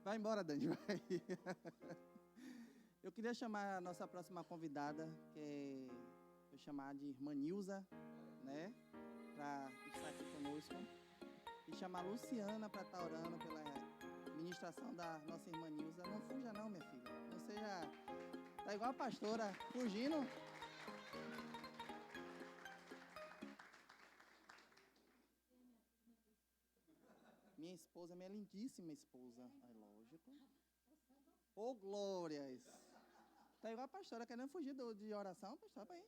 Vai embora, Dani, vai. Eu queria chamar a nossa próxima convidada, que vou chamar de irmã Nilza, né? Para estar aqui conosco. E chamar a Luciana para estar orando pela ministração da nossa irmã Nilza. Não fuja não, minha filha. Não seja... Tá igual a pastora, fugindo. Minha esposa, minha lindíssima esposa. É lógico. Ô, glórias. Tá igual a pastora, querendo fugir de oração, pastor, para aí.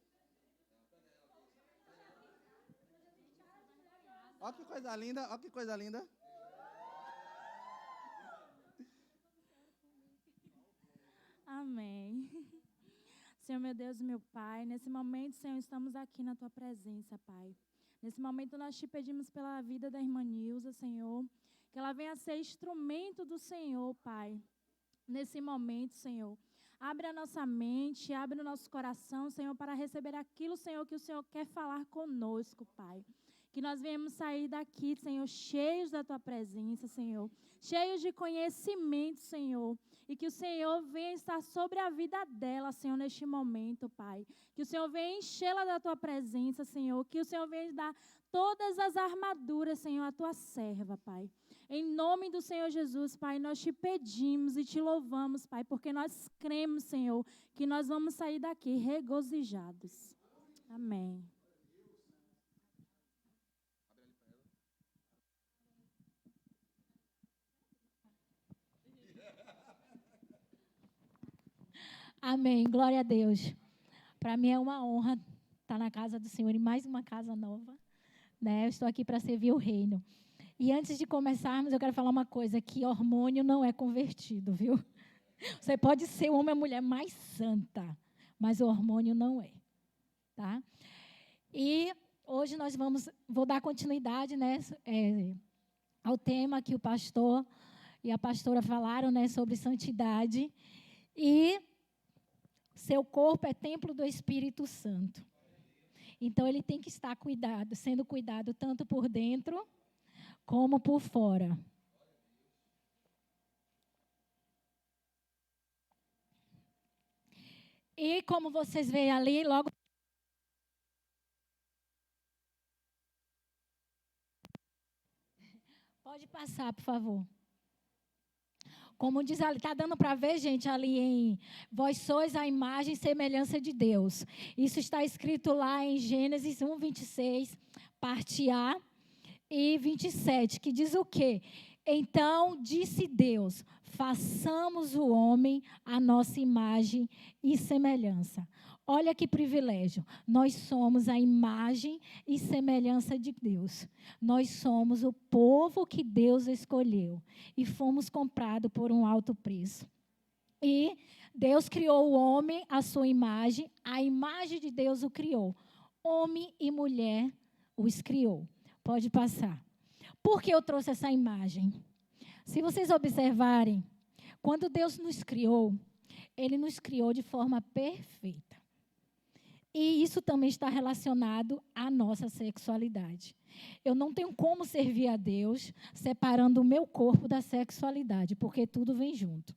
Ó que coisa linda, ó que coisa linda. Amém. Senhor, meu Deus e meu Pai, nesse momento, Senhor, estamos aqui na Tua presença, Pai. Nesse momento, nós te pedimos pela vida da irmã Nilza, Senhor, que ela venha ser instrumento do Senhor, Pai. Nesse momento, Senhor, abre a nossa mente, abre o nosso coração, Senhor, para receber aquilo, Senhor, que o Senhor quer falar conosco, Pai. Que nós venhamos sair daqui, Senhor, cheios da Tua presença, Senhor, cheios de conhecimento, Senhor, e que o Senhor venha estar sobre a vida dela, Senhor, neste momento, Pai. Que o Senhor venha enchê-la da Tua presença, Senhor, que o Senhor venha dar todas as armaduras, Senhor, à Tua serva, Pai. Em nome do Senhor Jesus, Pai, nós te pedimos e te louvamos, Pai, porque nós cremos, Senhor, que nós vamos sair daqui regozijados. Amém. Amém, glória a Deus. Para mim é uma honra estar na casa do Senhor, em mais uma casa nova, né? Eu estou aqui para servir o reino. E antes de começarmos, eu quero falar uma coisa, que hormônio não é convertido, viu? Você pode ser o homem ou a mulher mais santa, mas o hormônio não é, tá? E hoje vou dar continuidade, né, ao tema que o pastor e a pastora falaram, né, sobre santidade. E seu corpo é templo do Espírito Santo. Então, ele tem que estar sendo cuidado tanto por dentro como por fora. E como vocês veem ali, logo... Pode passar, por favor. Como diz ali, está dando para ver, gente, ali em vós sois a imagem e semelhança de Deus. Isso está escrito lá em Gênesis 1, 26, parte A e 27, que diz o quê? Então disse Deus, façamos o homem à nossa imagem e semelhança. Olha que privilégio, nós somos a imagem e semelhança de Deus. Nós somos o povo que Deus escolheu e fomos comprados por um alto preço. E Deus criou o homem à sua imagem, a imagem de Deus o criou. Homem e mulher os criou. Pode passar. Por que eu trouxe essa imagem? Se vocês observarem, quando Deus nos criou, Ele nos criou de forma perfeita. E isso também está relacionado à nossa sexualidade. Eu não tenho como servir a Deus separando o meu corpo da sexualidade, porque tudo vem junto.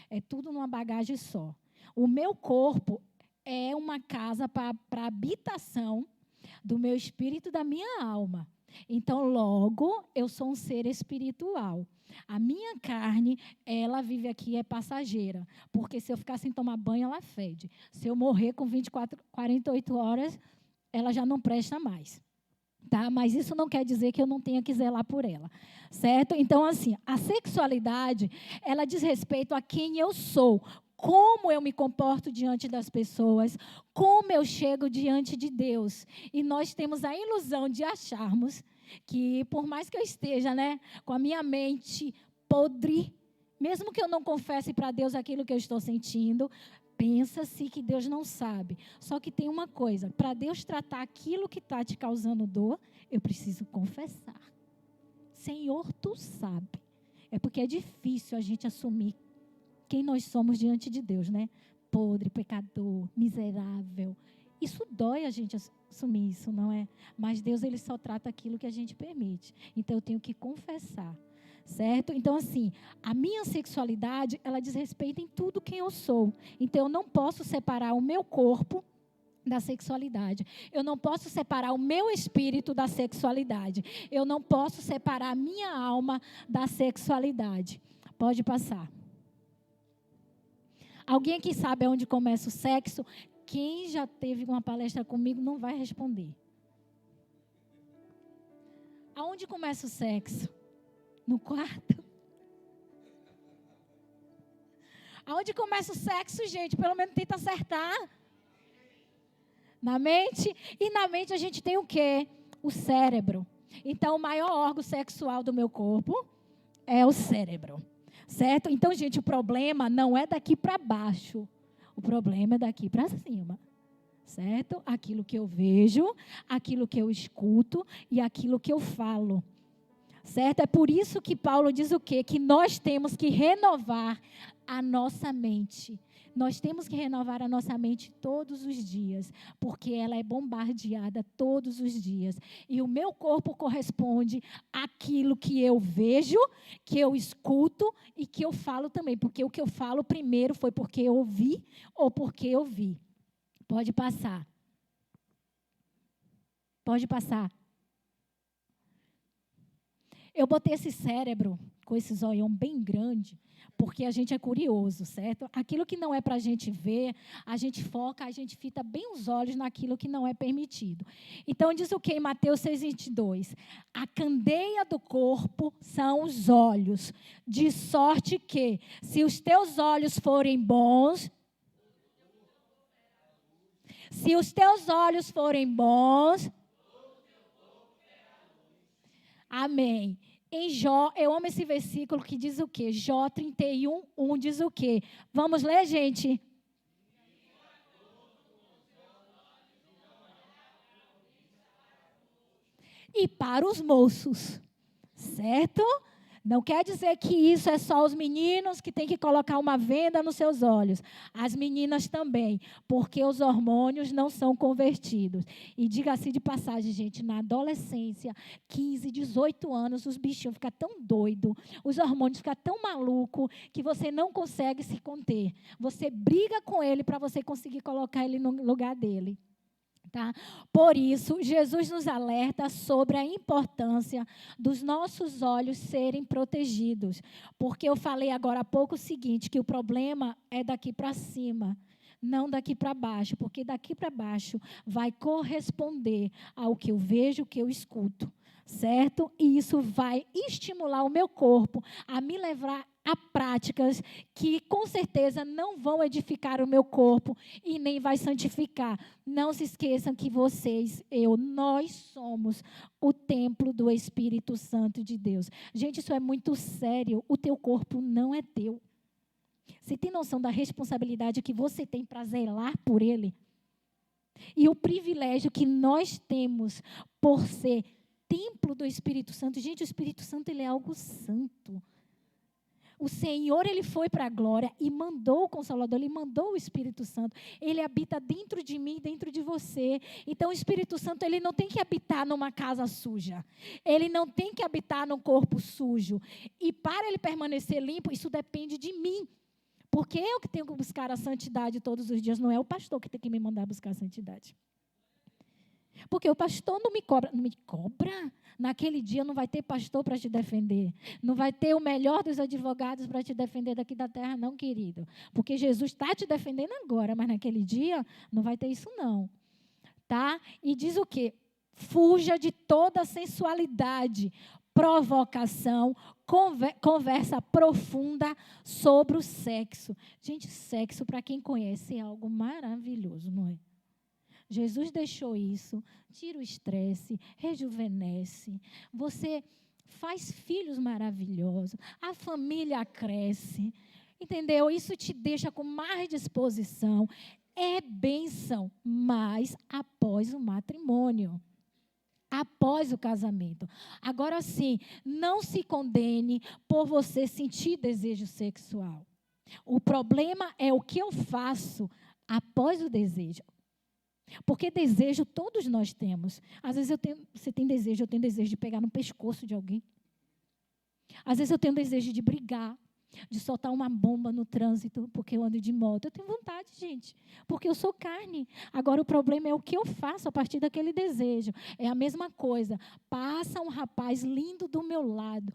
É tudo numa bagagem só. O meu corpo é uma casa para habitação do meu espírito e da minha alma. Então, logo, eu sou um ser espiritual. A minha carne, ela vive aqui, é passageira. Porque se eu ficar sem tomar banho, ela fede. Se eu morrer com 48 horas, ela já não presta mais. Tá? Mas isso não quer dizer que eu não tenha que zelar por ela. Certo? Então, assim, a sexualidade, ela diz respeito a quem eu sou. Como eu me comporto diante das pessoas, como eu chego diante de Deus. E nós temos a ilusão de acharmos que, por mais que eu esteja, né, com a minha mente podre, mesmo que eu não confesse para Deus aquilo que eu estou sentindo, pensa-se que Deus não sabe. Só que tem uma coisa, para Deus tratar aquilo que está te causando dor, eu preciso confessar. Senhor, tu sabe. É porque é difícil a gente assumir quem nós somos diante de Deus, né? Podre, pecador, miserável. Isso dói a gente assumir isso, não é? Mas Deus, Ele só trata aquilo que a gente permite. Então, eu tenho que confessar. Certo? Então, assim, a minha sexualidade, ela diz respeito em tudo quem eu sou. Então, eu não posso separar o meu corpo da sexualidade. Eu não posso separar o meu espírito da sexualidade. Eu não posso separar a minha alma da sexualidade. Pode passar. Alguém aqui sabe onde começa o sexo? Quem já teve uma palestra comigo não vai responder. Aonde começa o sexo? No quarto? Aonde começa o sexo, gente? Pelo menos tenta acertar. Na mente. E na mente a gente tem o quê? O cérebro. Então, o maior órgão sexual do meu corpo é o cérebro. Certo? Então, gente, o problema não é daqui para baixo. O problema é daqui para cima. Certo? Aquilo que eu vejo, aquilo que eu escuto e aquilo que eu falo. Certo? É por isso que Paulo diz o quê? Que nós temos que renovar a nossa mente. Nós temos que renovar a nossa mente todos os dias, porque ela é bombardeada todos os dias. E o meu corpo corresponde àquilo que eu vejo, que eu escuto e que eu falo também. Porque o que eu falo primeiro foi porque eu ouvi ou porque eu vi. Pode passar. Pode passar. Eu botei esse cérebro com esse zoião bem grande, porque a gente é curioso, certo? Aquilo que não é para a gente ver, a gente foca, a gente fita bem os olhos naquilo que não é permitido. Então, diz o que em Mateus 6,22? A candeia do corpo são os olhos, de sorte que, se os teus olhos forem bons, amém. Em Jó, eu amo esse versículo que diz o quê? Jó 31:1 diz o quê? Vamos ler, gente? E para os moços, certo? Não quer dizer que isso é só os meninos que têm que colocar uma venda nos seus olhos. As meninas também, porque os hormônios não são convertidos. E diga-se de passagem, gente, na adolescência, 15, 18 anos, os bichinhos ficam tão doidos, os hormônios ficam tão malucos, que você não consegue se conter. Você briga com ele para você conseguir colocar ele no lugar dele. Tá? Por isso, Jesus nos alerta sobre a importância dos nossos olhos serem protegidos. Porque eu falei agora há pouco o seguinte, que o problema é daqui para cima, não daqui para baixo. Porque daqui para baixo vai corresponder ao que eu vejo, o que eu escuto. Certo? E isso vai estimular o meu corpo a me levar a práticas que com certeza não vão edificar o meu corpo e nem vai santificar. Não se esqueçam que nós somos o templo do Espírito Santo de Deus. Gente, isso é muito sério. O teu corpo não é teu. Você tem noção da responsabilidade que você tem para zelar por ele? E o privilégio que nós temos por ser templo do Espírito Santo. Gente, o Espírito Santo ele é algo santo. O Senhor, ele foi para a glória e mandou o Consolador, ele mandou o Espírito Santo. Ele habita dentro de mim, dentro de você. Então, o Espírito Santo, ele não tem que habitar numa casa suja. Ele não tem que habitar num corpo sujo. E para ele permanecer limpo, isso depende de mim. Porque eu que tenho que buscar a santidade todos os dias, não é o pastor que tem que me mandar buscar a santidade. Porque o pastor não me cobra. Não me cobra? Naquele dia não vai ter pastor para te defender. Não vai ter o melhor dos advogados para te defender daqui da terra, não, querido. Porque Jesus está te defendendo agora, mas naquele dia não vai ter isso, não. Tá? E diz o quê? Fuja de toda sensualidade, provocação, conversa profunda sobre o sexo. Gente, sexo, para quem conhece, é algo maravilhoso, não é? Jesus deixou isso, tira o estresse, rejuvenesce. Você faz filhos maravilhosos, a família cresce, entendeu? Isso te deixa com mais disposição. É bênção, mas após o matrimônio. Após o casamento. Agora sim, não se condene por você sentir desejo sexual. O problema é o que eu faço após o desejo. Porque desejo todos nós temos. Às vezes você tem desejo, eu tenho desejo de pegar no pescoço de alguém. Às vezes eu tenho desejo de brigar, de soltar uma bomba no trânsito, porque eu ando de moto. Eu tenho vontade, gente, porque eu sou carne. Agora, o problema é o que eu faço a partir daquele desejo. É a mesma coisa. Passa um rapaz lindo do meu lado.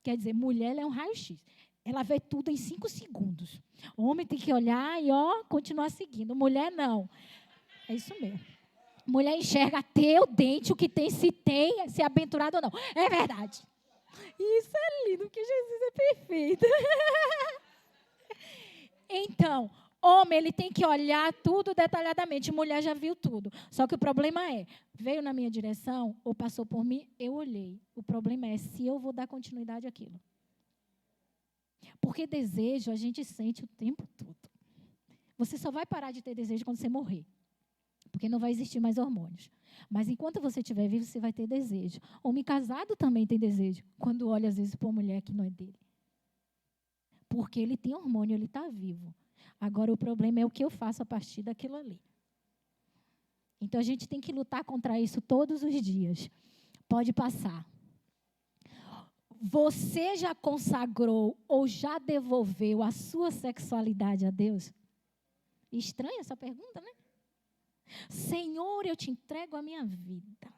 Quer dizer, mulher ela é um raio-x. Ela vê tudo em 5 segundos. O homem tem que olhar e, continuar seguindo. Mulher, não. É isso mesmo. Mulher enxerga até o dente, o que tem, se é aventurado ou não. É verdade. Isso é lindo, porque Jesus é perfeito. Então, homem, ele tem que olhar tudo detalhadamente. Mulher já viu tudo. Só que o problema é, veio na minha direção ou passou por mim, eu olhei. O problema é se eu vou dar continuidade àquilo. Porque desejo a gente sente o tempo todo. Você só vai parar de ter desejo quando você morrer. Porque não vai existir mais hormônios. Mas enquanto você estiver vivo, você vai ter desejo. Homem casado também tem desejo. Quando olha, às vezes, para uma mulher que não é dele. Porque ele tem hormônio, ele está vivo. Agora, o problema é o que eu faço a partir daquilo ali. Então, a gente tem que lutar contra isso todos os dias. Pode passar. Você já consagrou ou já devolveu a sua sexualidade a Deus? Estranha essa pergunta, né? Senhor, eu te entrego a minha vida.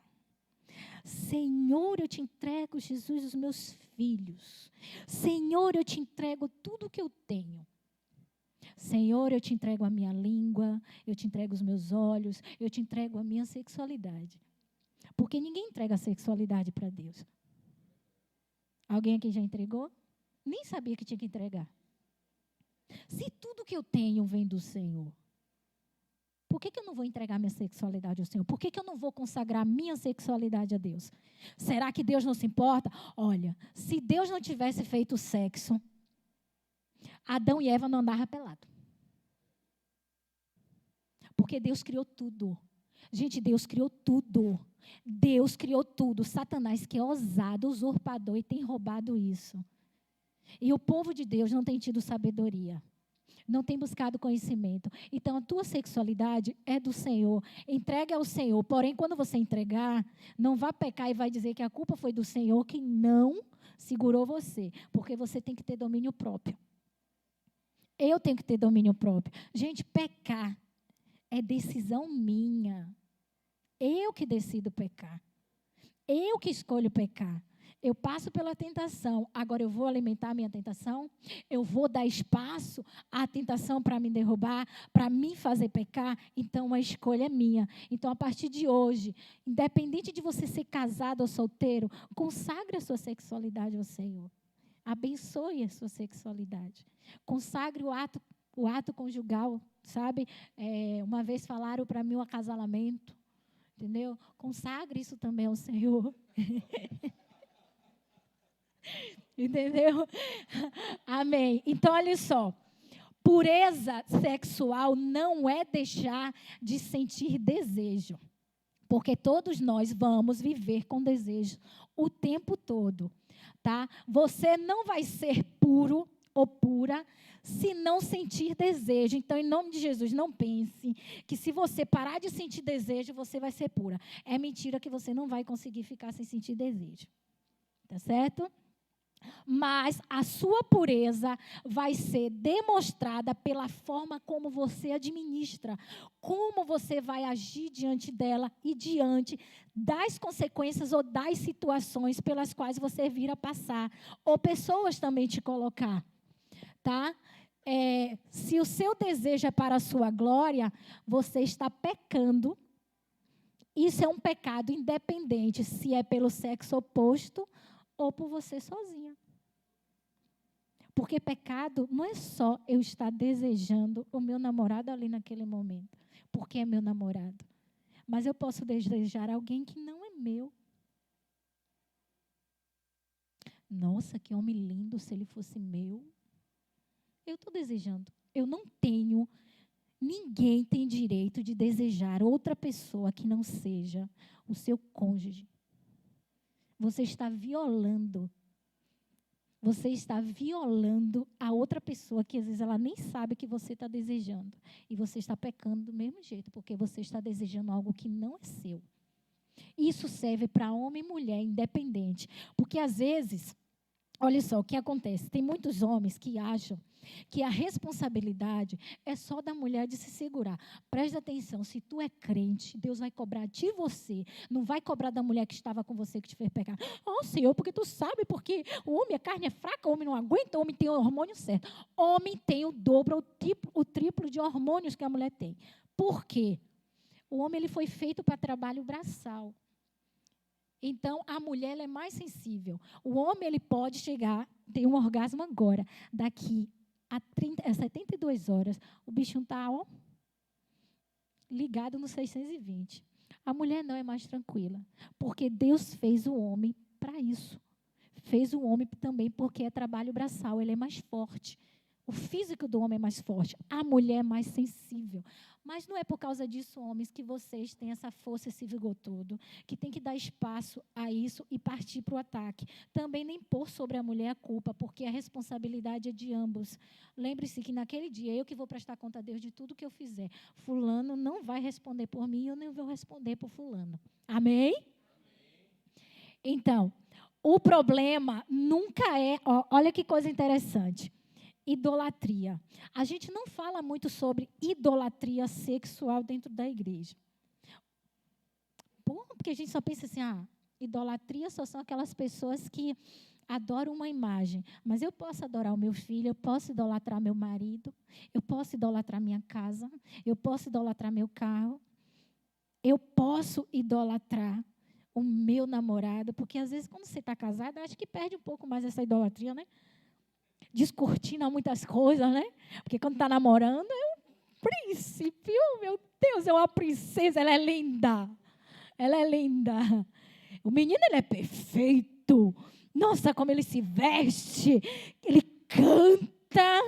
Senhor, eu te entrego, Jesus, os meus filhos. Senhor, eu te entrego tudo que eu tenho. Senhor, eu te entrego a minha língua, eu te entrego os meus olhos, eu te entrego a minha sexualidade. Porque ninguém entrega a sexualidade para Deus. Alguém aqui já entregou? Nem sabia que tinha que entregar. Se tudo que eu tenho vem do Senhor, por que eu não vou entregar minha sexualidade ao Senhor? Por que eu não vou consagrar minha sexualidade a Deus? Será que Deus não se importa? Olha, se Deus não tivesse feito sexo, Adão e Eva não andavam pelados. Porque Deus criou tudo. Gente, Deus criou tudo. Deus criou tudo. Satanás, que é ousado, usurpador e tem roubado isso. E o povo de Deus não tem tido sabedoria. Não tem buscado conhecimento. Então, a tua sexualidade é do Senhor. Entregue ao Senhor. Porém, quando você entregar, não vá pecar e vai dizer que a culpa foi do Senhor que não segurou você. Porque você tem que ter domínio próprio. Eu tenho que ter domínio próprio. Gente, pecar é decisão minha. Eu que decido pecar. Eu que escolho pecar. Eu passo pela tentação, agora eu vou alimentar a minha tentação? Eu vou dar espaço à tentação para me derrubar, para me fazer pecar? Então, a escolha é minha. Então, a partir de hoje, independente de você ser casado ou solteiro, consagre a sua sexualidade ao Senhor. Abençoe a sua sexualidade. Consagre o ato conjugal, sabe? Uma vez falaram para mim o acasalamento, entendeu? Consagre isso também ao Senhor. Entendeu? Amém. Então, olha só. Pureza sexual não é deixar de sentir desejo. Porque todos nós vamos viver com desejo o tempo todo. Tá? Você não vai ser puro ou pura se não sentir desejo. Então, em nome de Jesus, não pense que se você parar de sentir desejo, você vai ser pura. É mentira que você não vai conseguir ficar sem sentir desejo. Tá certo? Mas a sua pureza vai ser demonstrada pela forma como você administra, como você vai agir diante dela e diante das consequências ou das situações pelas quais você vir a passar, ou pessoas também te colocar, tá? Se o seu desejo é para a sua glória, você está pecando. Isso é um pecado independente se é pelo sexo oposto ou por você sozinha. Porque pecado não é só eu estar desejando o meu namorado ali naquele momento, porque é meu namorado. Mas eu posso desejar alguém que não é meu. Nossa, que homem lindo se ele fosse meu. Eu estou desejando. Eu não tenho, ninguém tem direito de desejar outra pessoa que não seja o seu cônjuge. Você está violando. Você está violando a outra pessoa que às vezes ela nem sabe que você está desejando. E você está pecando do mesmo jeito, porque você está desejando algo que não é seu. Isso serve para homem e mulher, independente. Porque às vezes Olha só o que acontece. Tem muitos homens que acham que a responsabilidade é só da mulher de se segurar. Preste atenção, se tu é crente, Deus vai cobrar de você, não vai cobrar da mulher que estava com você, que te fez pecar. Oh, Senhor, porque tu sabe, porque o homem, a carne é fraca, o homem não aguenta, o homem tem o hormônio certo. Homem tem o dobro, o triplo de hormônios que a mulher tem. Por quê? O homem ele foi feito para trabalho braçal. Então, a mulher ela é mais sensível. O homem ele pode chegar, ter um orgasmo agora, daqui a 72 horas, o bichinho está ligado no 620. A mulher não é mais tranquila, porque Deus fez o homem para isso. Fez o homem também porque é trabalho braçal, ele é mais forte. O físico do homem é mais forte, a mulher é mais sensível. Mas não é por causa disso, homens, que vocês têm essa força, esse vigor todo, que tem que dar espaço a isso e partir para o ataque. Também nem pôr sobre a mulher a culpa, porque a responsabilidade é de ambos. Lembre-se que naquele dia, eu que vou prestar conta a Deus de tudo que eu fizer. Fulano não vai responder por mim, eu nem vou responder por fulano. Amém? Então, o problema nunca é... olha que coisa interessante. Idolatria. A gente não fala muito sobre idolatria sexual dentro da igreja. Porque a gente só pensa assim, idolatria só são aquelas pessoas que adoram uma imagem. Mas eu posso adorar o meu filho, eu posso idolatrar meu marido, eu posso idolatrar minha casa, eu posso idolatrar meu carro, eu posso idolatrar o meu namorado, porque às vezes quando você está casado, acho que perde um pouco mais essa idolatria, né? Descortina muitas coisas, né? Porque quando está namorando, é um príncipe. Oh, meu Deus, é uma princesa, ela é linda. Ela é linda. O menino, ele é perfeito. Nossa, como ele se veste. Ele canta.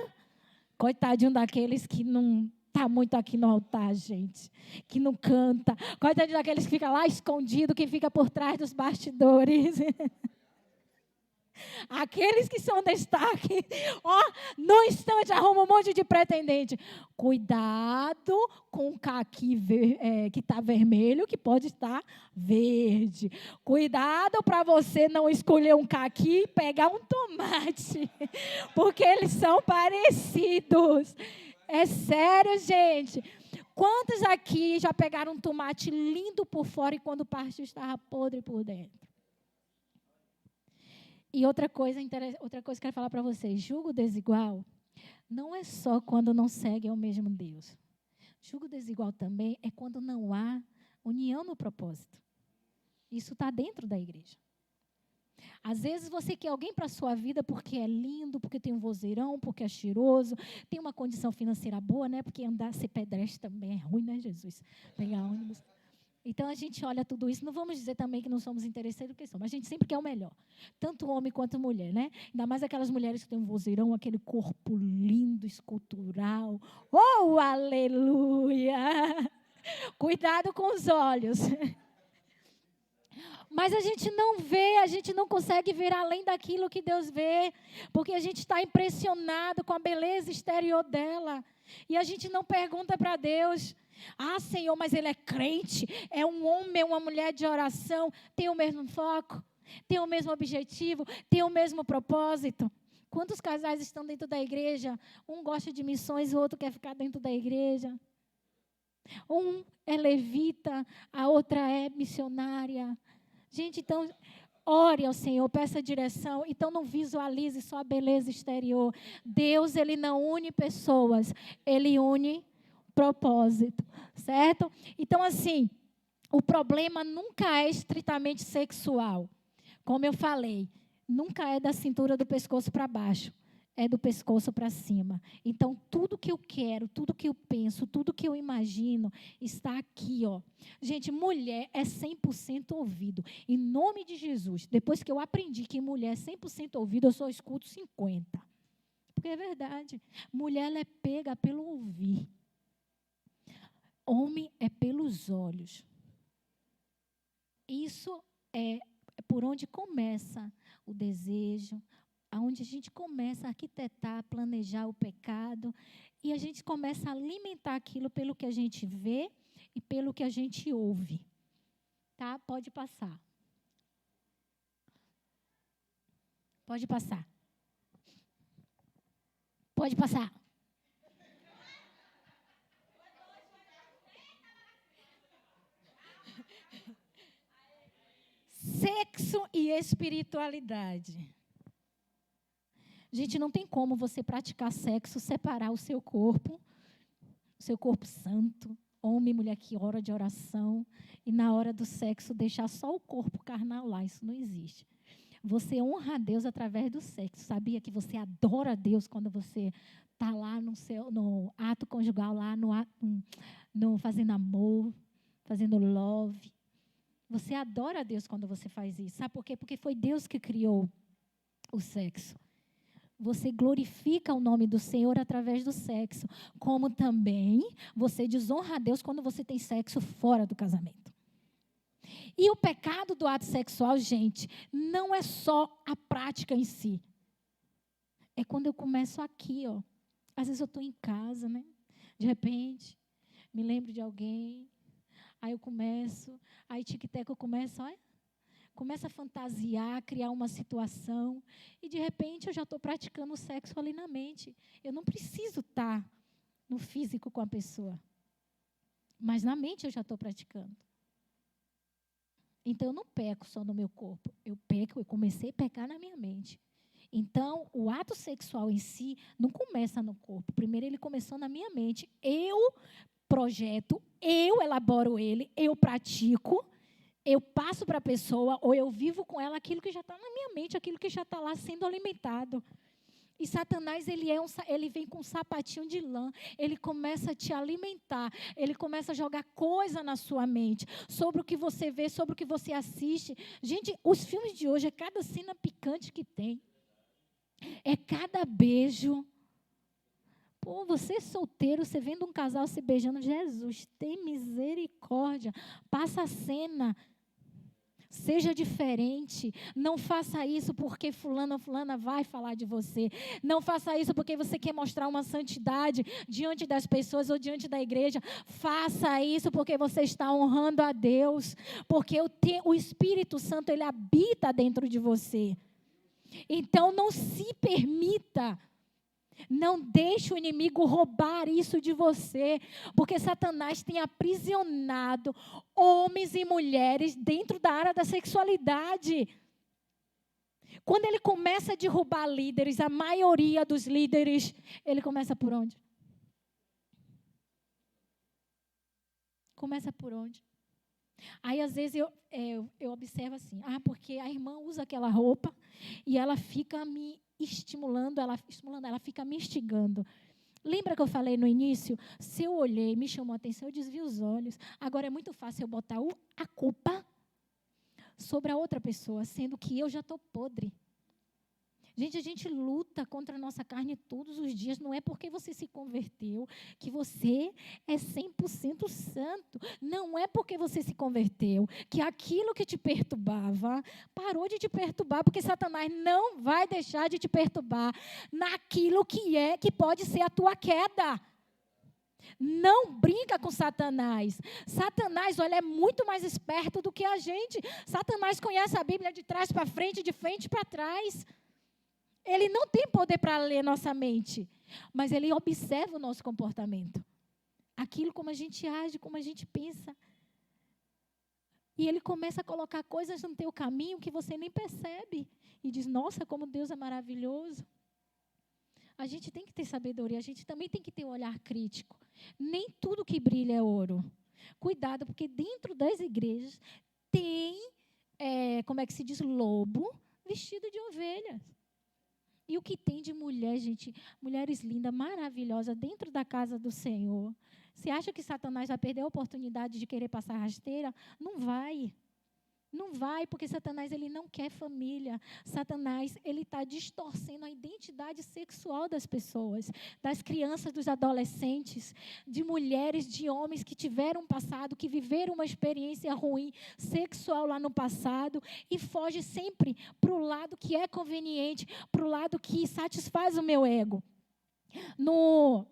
Coitadinho daqueles que não está muito aqui no altar, gente. Que não canta. Coitadinho daqueles que ficam lá escondido, que fica por trás dos bastidores. Aqueles que são destaque, no instante arruma um monte de pretendente. Cuidado com o caqui que está vermelho, que pode estar verde. Cuidado para você não escolher um caqui e pegar um tomate, porque eles são parecidos. É sério, gente. Quantos aqui já pegaram um tomate lindo por fora e quando partiu estava podre por dentro? E outra coisa que eu quero falar para vocês, julgo desigual não é só quando não segue ao mesmo Deus. Julgo desigual também é quando não há união no propósito. Isso está dentro da igreja. Às vezes você quer alguém para a sua vida porque é lindo, porque tem um vozeirão, porque é cheiroso, tem uma condição financeira boa, né? Porque ser pedestre também é ruim, né, Jesus? Pegar ônibus. Então, a gente olha tudo isso, não vamos dizer também que não somos interesseiros, porque somos. A gente sempre quer o melhor, tanto homem quanto mulher, né? Ainda mais aquelas mulheres que têm um vozeirão, aquele corpo lindo, escultural. Oh, aleluia! Cuidado com os olhos. Mas a gente não vê, a gente não consegue ver além daquilo que Deus vê, porque a gente está impressionado com a beleza exterior dela. E a gente não pergunta para Deus... Senhor, mas ele é crente, é um homem, é uma mulher de oração, tem o mesmo foco, tem o mesmo objetivo, tem o mesmo propósito. Quantos casais estão dentro da igreja? Um gosta de missões, o outro quer ficar dentro da igreja. Um é levita, a outra é missionária. Gente, então, ore ao Senhor, peça direção. Então, não visualize só a beleza exterior. Deus, ele não une pessoas, ele une propósito, certo? Então, assim, o problema nunca é estritamente sexual. Como eu falei, nunca é da cintura do pescoço para baixo, é do pescoço para cima. Então, tudo que eu quero, tudo que eu penso, tudo que eu imagino, está aqui, ó. Gente, mulher é 100% ouvido. Em nome de Jesus, depois que eu aprendi que mulher é 100% ouvido, eu só escuto 50%. Porque é verdade. Mulher, ela é pega pelo ouvir. Homem é pelos olhos. Isso é por onde começa o desejo, aonde a gente começa a arquitetar, planejar o pecado, e a gente começa a alimentar aquilo pelo que a gente vê e pelo que a gente ouve. Tá? Pode passar. Pode passar. Pode passar. Sexo e espiritualidade. Gente, não tem como você praticar sexo, separar o seu corpo santo, homem e mulher que ora de oração, e na hora do sexo deixar só o corpo carnal lá. Isso não existe. Você honra a Deus através do sexo. Sabia que você adora a Deus quando você está lá no ato conjugal, lá no fazendo amor, fazendo love. Você adora a Deus quando você faz isso. Sabe por quê? Porque foi Deus que criou o sexo. Você glorifica o nome do Senhor através do sexo. Como também você desonra a Deus quando você tem sexo fora do casamento. E o pecado do ato sexual, gente, não é só a prática em si. É quando eu começo aqui, ó. Às vezes eu estou em casa, né? De repente, me lembro de alguém. Aí eu começo, aí tic-tac eu começo, olha. Começa a fantasiar, criar uma situação. E, de repente, eu já estou praticando o sexo ali na mente. Eu não preciso estar no físico com a pessoa. Mas na mente eu já estou praticando. Então, eu não peco só no meu corpo. Eu comecei a pecar na minha mente. Então, o ato sexual em si não começa no corpo. Primeiro, ele começou na minha mente. Eu projeto, eu elaboro ele, eu pratico. Eu passo para a pessoa, ou eu vivo com ela aquilo que já está na minha mente, aquilo que já está lá sendo alimentado. E Satanás, ele vem com um sapatinho de lã, ele começa a te alimentar, ele começa a jogar coisa na sua mente, sobre o que você vê, sobre o que você assiste. Gente, os filmes de hoje, é cada cena picante que tem. É cada beijo. Pô, você solteiro, você vendo um casal se beijando, Jesus, tem misericórdia. Passa a cena. Seja diferente. Não faça isso porque fulano ou fulana vai falar de você. Não faça isso porque você quer mostrar uma santidade diante das pessoas ou diante da igreja. Faça isso porque você está honrando a Deus. Porque o Espírito Santo, ele habita dentro de você. Então, não se permita. Não deixe o inimigo roubar isso de você, porque Satanás tem aprisionado homens e mulheres dentro da área da sexualidade. Quando ele começa a derrubar líderes, a maioria dos líderes, ele começa por onde? Começa por onde? Aí, às vezes, eu observo assim, porque a irmã usa aquela roupa e ela fica me estimulando, ela fica me instigando. Lembra que eu falei no início? Se eu olhei, me chamou a atenção, eu desvio os olhos. Agora é muito fácil eu botar a culpa sobre a outra pessoa, sendo que eu já estou podre. Gente, a gente luta contra a nossa carne todos os dias. Não é porque você se converteu que você é 100% santo. Não é porque você se converteu que aquilo que te perturbava parou de te perturbar, porque Satanás não vai deixar de te perturbar naquilo que pode ser a tua queda. Não brinca com Satanás. Satanás, olha, é muito mais esperto do que a gente. Satanás conhece a Bíblia de trás para frente, de frente para trás. Ele não tem poder para ler nossa mente, mas ele observa o nosso comportamento. Aquilo como a gente age, como a gente pensa. E ele começa a colocar coisas no teu caminho que você nem percebe. E diz, nossa, como Deus é maravilhoso. A gente tem que ter sabedoria, a gente também tem que ter um olhar crítico. Nem tudo que brilha é ouro. Cuidado, porque dentro das igrejas tem, como é que se diz, lobo vestido de ovelhas. E o que tem de mulher, gente, mulheres lindas, maravilhosas, dentro da casa do Senhor. Você acha que Satanás vai perder a oportunidade de querer passar rasteira? Não vai. Não vai, porque Satanás, ele não quer família. Satanás, ele está distorcendo a identidade sexual das pessoas, das crianças, dos adolescentes, de mulheres, de homens que tiveram um passado, que viveram uma experiência ruim sexual lá no passado e foge sempre para o lado que é conveniente, para o lado que satisfaz o meu ego. No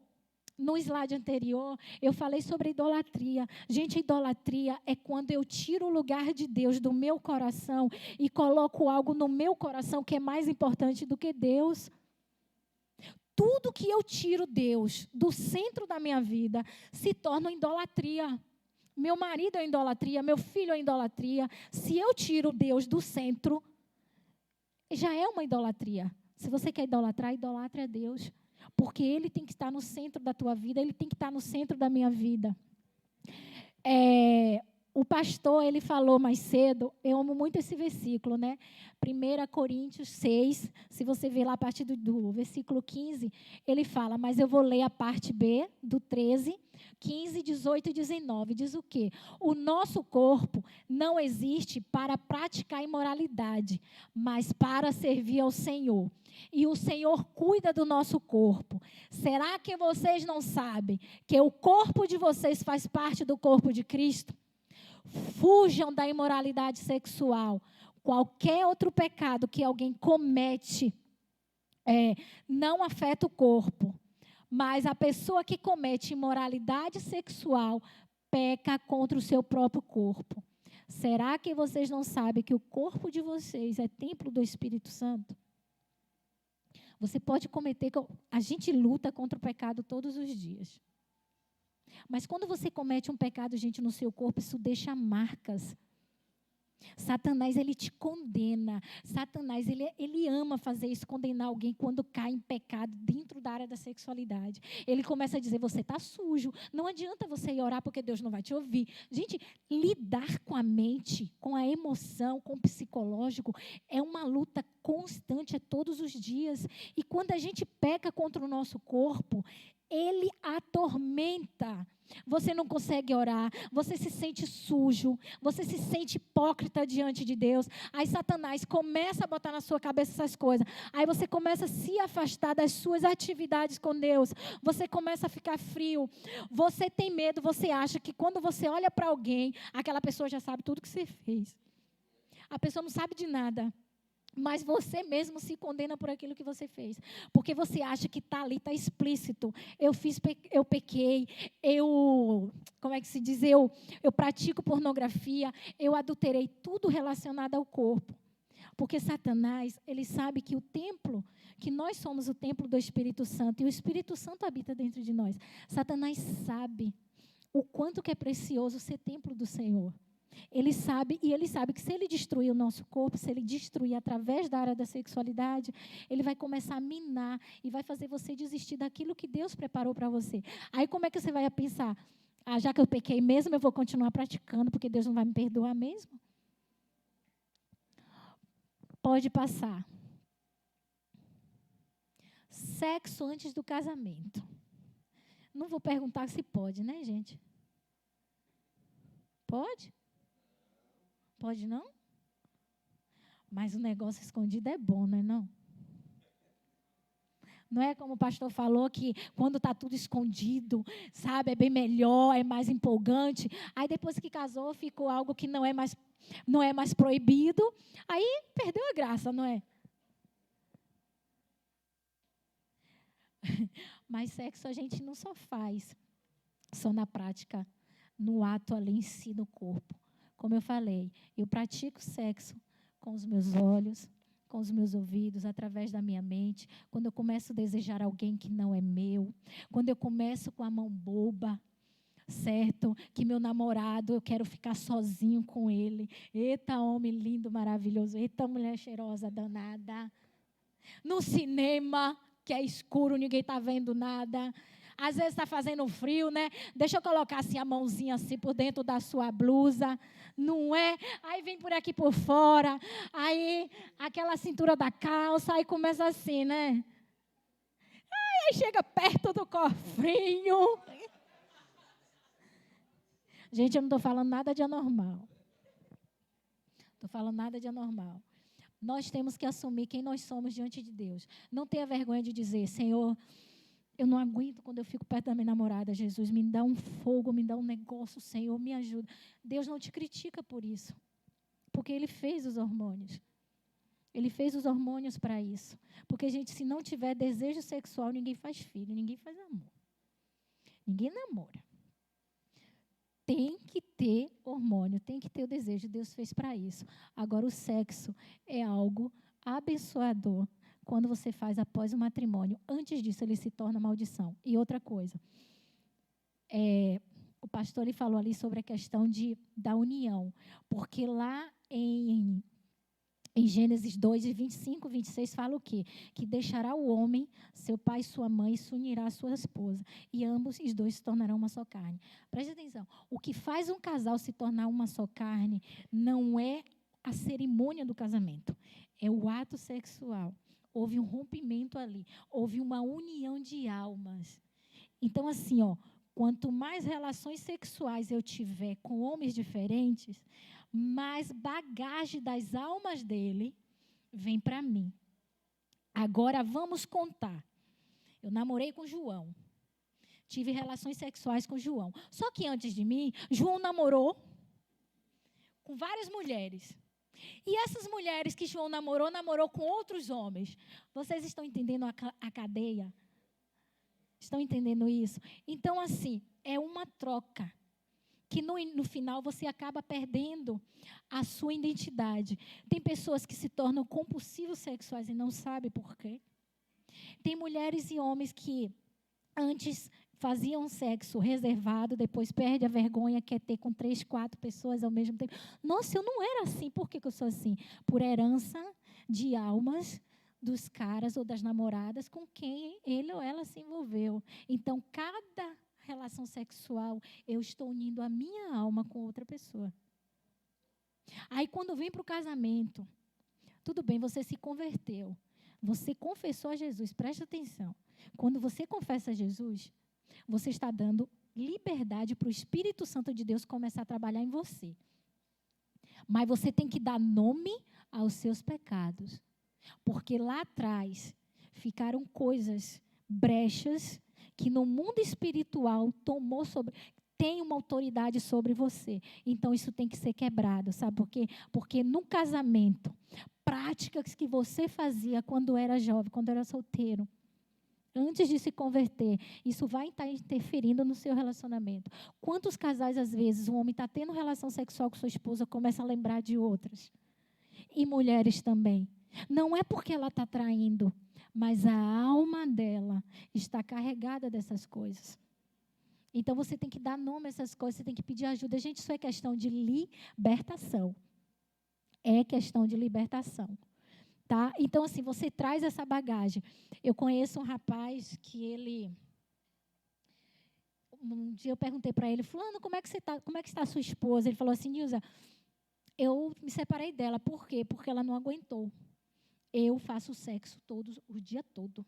no slide anterior, eu falei sobre idolatria. Gente, idolatria é quando eu tiro o lugar de Deus do meu coração e coloco algo no meu coração que é mais importante do que Deus. Tudo que eu tiro Deus do centro da minha vida se torna idolatria. Meu marido é idolatria, meu filho é idolatria. Se eu tiro Deus do centro, já é uma idolatria. Se você quer idolatrar, idolatre a Deus. Porque Ele tem que estar no centro da tua vida, Ele tem que estar no centro da minha vida. O pastor, ele falou mais cedo, eu amo muito esse versículo, né? 1 Coríntios 6, se você ver lá a partir do versículo 15, ele fala, mas eu vou ler a parte B, do 13, 15, 18 e 19. Diz o quê? O nosso corpo não existe para praticar imoralidade, mas para servir ao Senhor. E o Senhor cuida do nosso corpo. Será que vocês não sabem que o corpo de vocês faz parte do corpo de Cristo? Fujam da imoralidade sexual. Qualquer outro pecado que alguém comete não afeta o corpo. Mas a pessoa que comete imoralidade sexual peca contra o seu próprio corpo. Será que vocês não sabem que o corpo de vocês é templo do Espírito Santo? Você pode cometer... A gente luta contra o pecado todos os dias. Mas quando você comete um pecado, gente, no seu corpo, isso deixa marcas. Satanás, ele te condena. Satanás, ele ama fazer isso, condenar alguém quando cai em pecado dentro da área da sexualidade. Ele começa a dizer, você está sujo. Não adianta você ir orar porque Deus não vai te ouvir. Gente, lidar com a mente, com a emoção, com o psicológico, é uma luta constante, é todos os dias. E quando a gente peca contra o nosso corpo, ele atormenta. Você não consegue orar, você se sente sujo, você se sente hipócrita diante de Deus. Aí Satanás começa a botar na sua cabeça essas coisas. Aí você começa a se afastar das suas atividades com Deus. Você começa a ficar frio. Você tem medo, você acha que quando você olha para alguém, aquela pessoa já sabe tudo que você fez. A pessoa não sabe de nada. Mas você mesmo se condena por aquilo que você fez. Porque você acha que está ali, está explícito. Eu pequei, como é que se diz? Eu pratico pornografia, eu adulterei, tudo relacionado ao corpo. Porque Satanás, ele sabe que que nós somos o templo do Espírito Santo, e o Espírito Santo habita dentro de nós. Satanás sabe o quanto que é precioso ser templo do Senhor. Ele sabe que se ele destruir o nosso corpo, se ele destruir através da área da sexualidade, ele vai começar a minar e vai fazer você desistir daquilo que Deus preparou para você. Aí como é que você vai pensar? Já que eu pequei mesmo, eu vou continuar praticando, porque Deus não vai me perdoar mesmo? Pode passar. Sexo antes do casamento. Não vou perguntar se pode, né, gente? Pode? Pode não? Mas o negócio escondido é bom, não é não? Não é como o pastor falou que quando está tudo escondido, sabe, é bem melhor, é mais empolgante. Aí depois que casou, ficou algo que não é mais proibido. Aí perdeu a graça, não é? Mas sexo a gente não só faz, só na prática, no ato ali em si, no corpo. Como eu falei, eu pratico sexo com os meus olhos, com os meus ouvidos, através da minha mente. Quando eu começo a desejar alguém que não é meu. Quando eu começo com a mão boba, certo? Que meu namorado, eu quero ficar sozinho com ele. Eita, homem lindo, maravilhoso. Eita, mulher cheirosa, danada. No cinema, que é escuro, ninguém está vendo nada. Às vezes está fazendo frio, né? Deixa eu colocar assim a mãozinha assim por dentro da sua blusa. Não é? Aí vem por aqui por fora. Aí aquela cintura da calça. Aí começa assim, né? Aí chega perto do cofrinho. Gente, eu não estou falando nada de anormal. Estou falando nada de anormal. Nós temos que assumir quem nós somos diante de Deus. Não tenha vergonha de dizer, Senhor, eu não aguento quando eu fico perto da minha namorada. Jesus, me dá um fogo, me dá um negócio, Senhor, me ajuda. Deus não te critica por isso. Porque Ele fez os hormônios. Ele fez os hormônios para isso. Porque, gente, se não tiver desejo sexual, ninguém faz filho, ninguém faz amor. Ninguém namora. Tem que ter hormônio, tem que ter o desejo. Deus fez para isso. Agora, o sexo é algo abençoador quando você faz após o matrimônio. Antes disso, ele se torna maldição. E outra coisa, o pastor ele falou ali sobre a questão da união. Porque lá em Gênesis 2, 25, 26, fala o quê? Que deixará o homem, seu pai e sua mãe, e se unirá à sua esposa. E ambos os dois se tornarão uma só carne. Preste atenção. O que faz um casal se tornar uma só carne não é a cerimônia do casamento. É o ato sexual. Houve um rompimento ali. Houve uma união de almas. Então, assim, quanto mais relações sexuais eu tiver com homens diferentes, mais bagagem das almas dele vem para mim. Agora vamos contar. Eu namorei com João. Tive relações sexuais com João. Só que antes de mim, João namorou com várias mulheres. E essas mulheres que João namorou com outros homens. Vocês estão entendendo a cadeia? Estão entendendo isso? Então, assim, é uma troca. Que no final você acaba perdendo a sua identidade. Tem pessoas que se tornam compulsivos sexuais e não sabem por quê. Tem mulheres e homens que antes faziam sexo reservado, depois perde a vergonha, quer ter com 3, 4 pessoas ao mesmo tempo. Nossa, eu não era assim. Por que eu sou assim? Por herança de almas dos caras ou das namoradas com quem ele ou ela se envolveu. Então, cada relação sexual, eu estou unindo a minha alma com outra pessoa. Aí, quando vem para o casamento, tudo bem, você se converteu. Você confessou a Jesus, presta atenção. Quando você confessa a Jesus, você está dando liberdade para o Espírito Santo de Deus começar a trabalhar em você. Mas você tem que dar nome aos seus pecados. Porque lá atrás ficaram coisas, brechas, que no mundo espiritual tem uma autoridade sobre você. Então, isso tem que ser quebrado, sabe por quê? Porque no casamento, práticas que você fazia quando era jovem, quando era solteiro, antes de se converter, isso vai estar interferindo no seu relacionamento. Quantos casais, às vezes, um homem está tendo relação sexual com sua esposa, começa a lembrar de outras? E mulheres também. Não é porque ela está traindo, mas a alma dela está carregada dessas coisas. Então, você tem que dar nome a essas coisas, você tem que pedir ajuda. Gente, isso é questão de libertação. É questão de libertação. Tá? Então, assim, você traz essa bagagem. Eu conheço um rapaz que um dia eu perguntei para ele, fulano, como é que está a sua esposa? Ele falou assim, Nilza, eu me separei dela. Por quê? Porque ela não aguentou. Eu faço sexo o dia todo.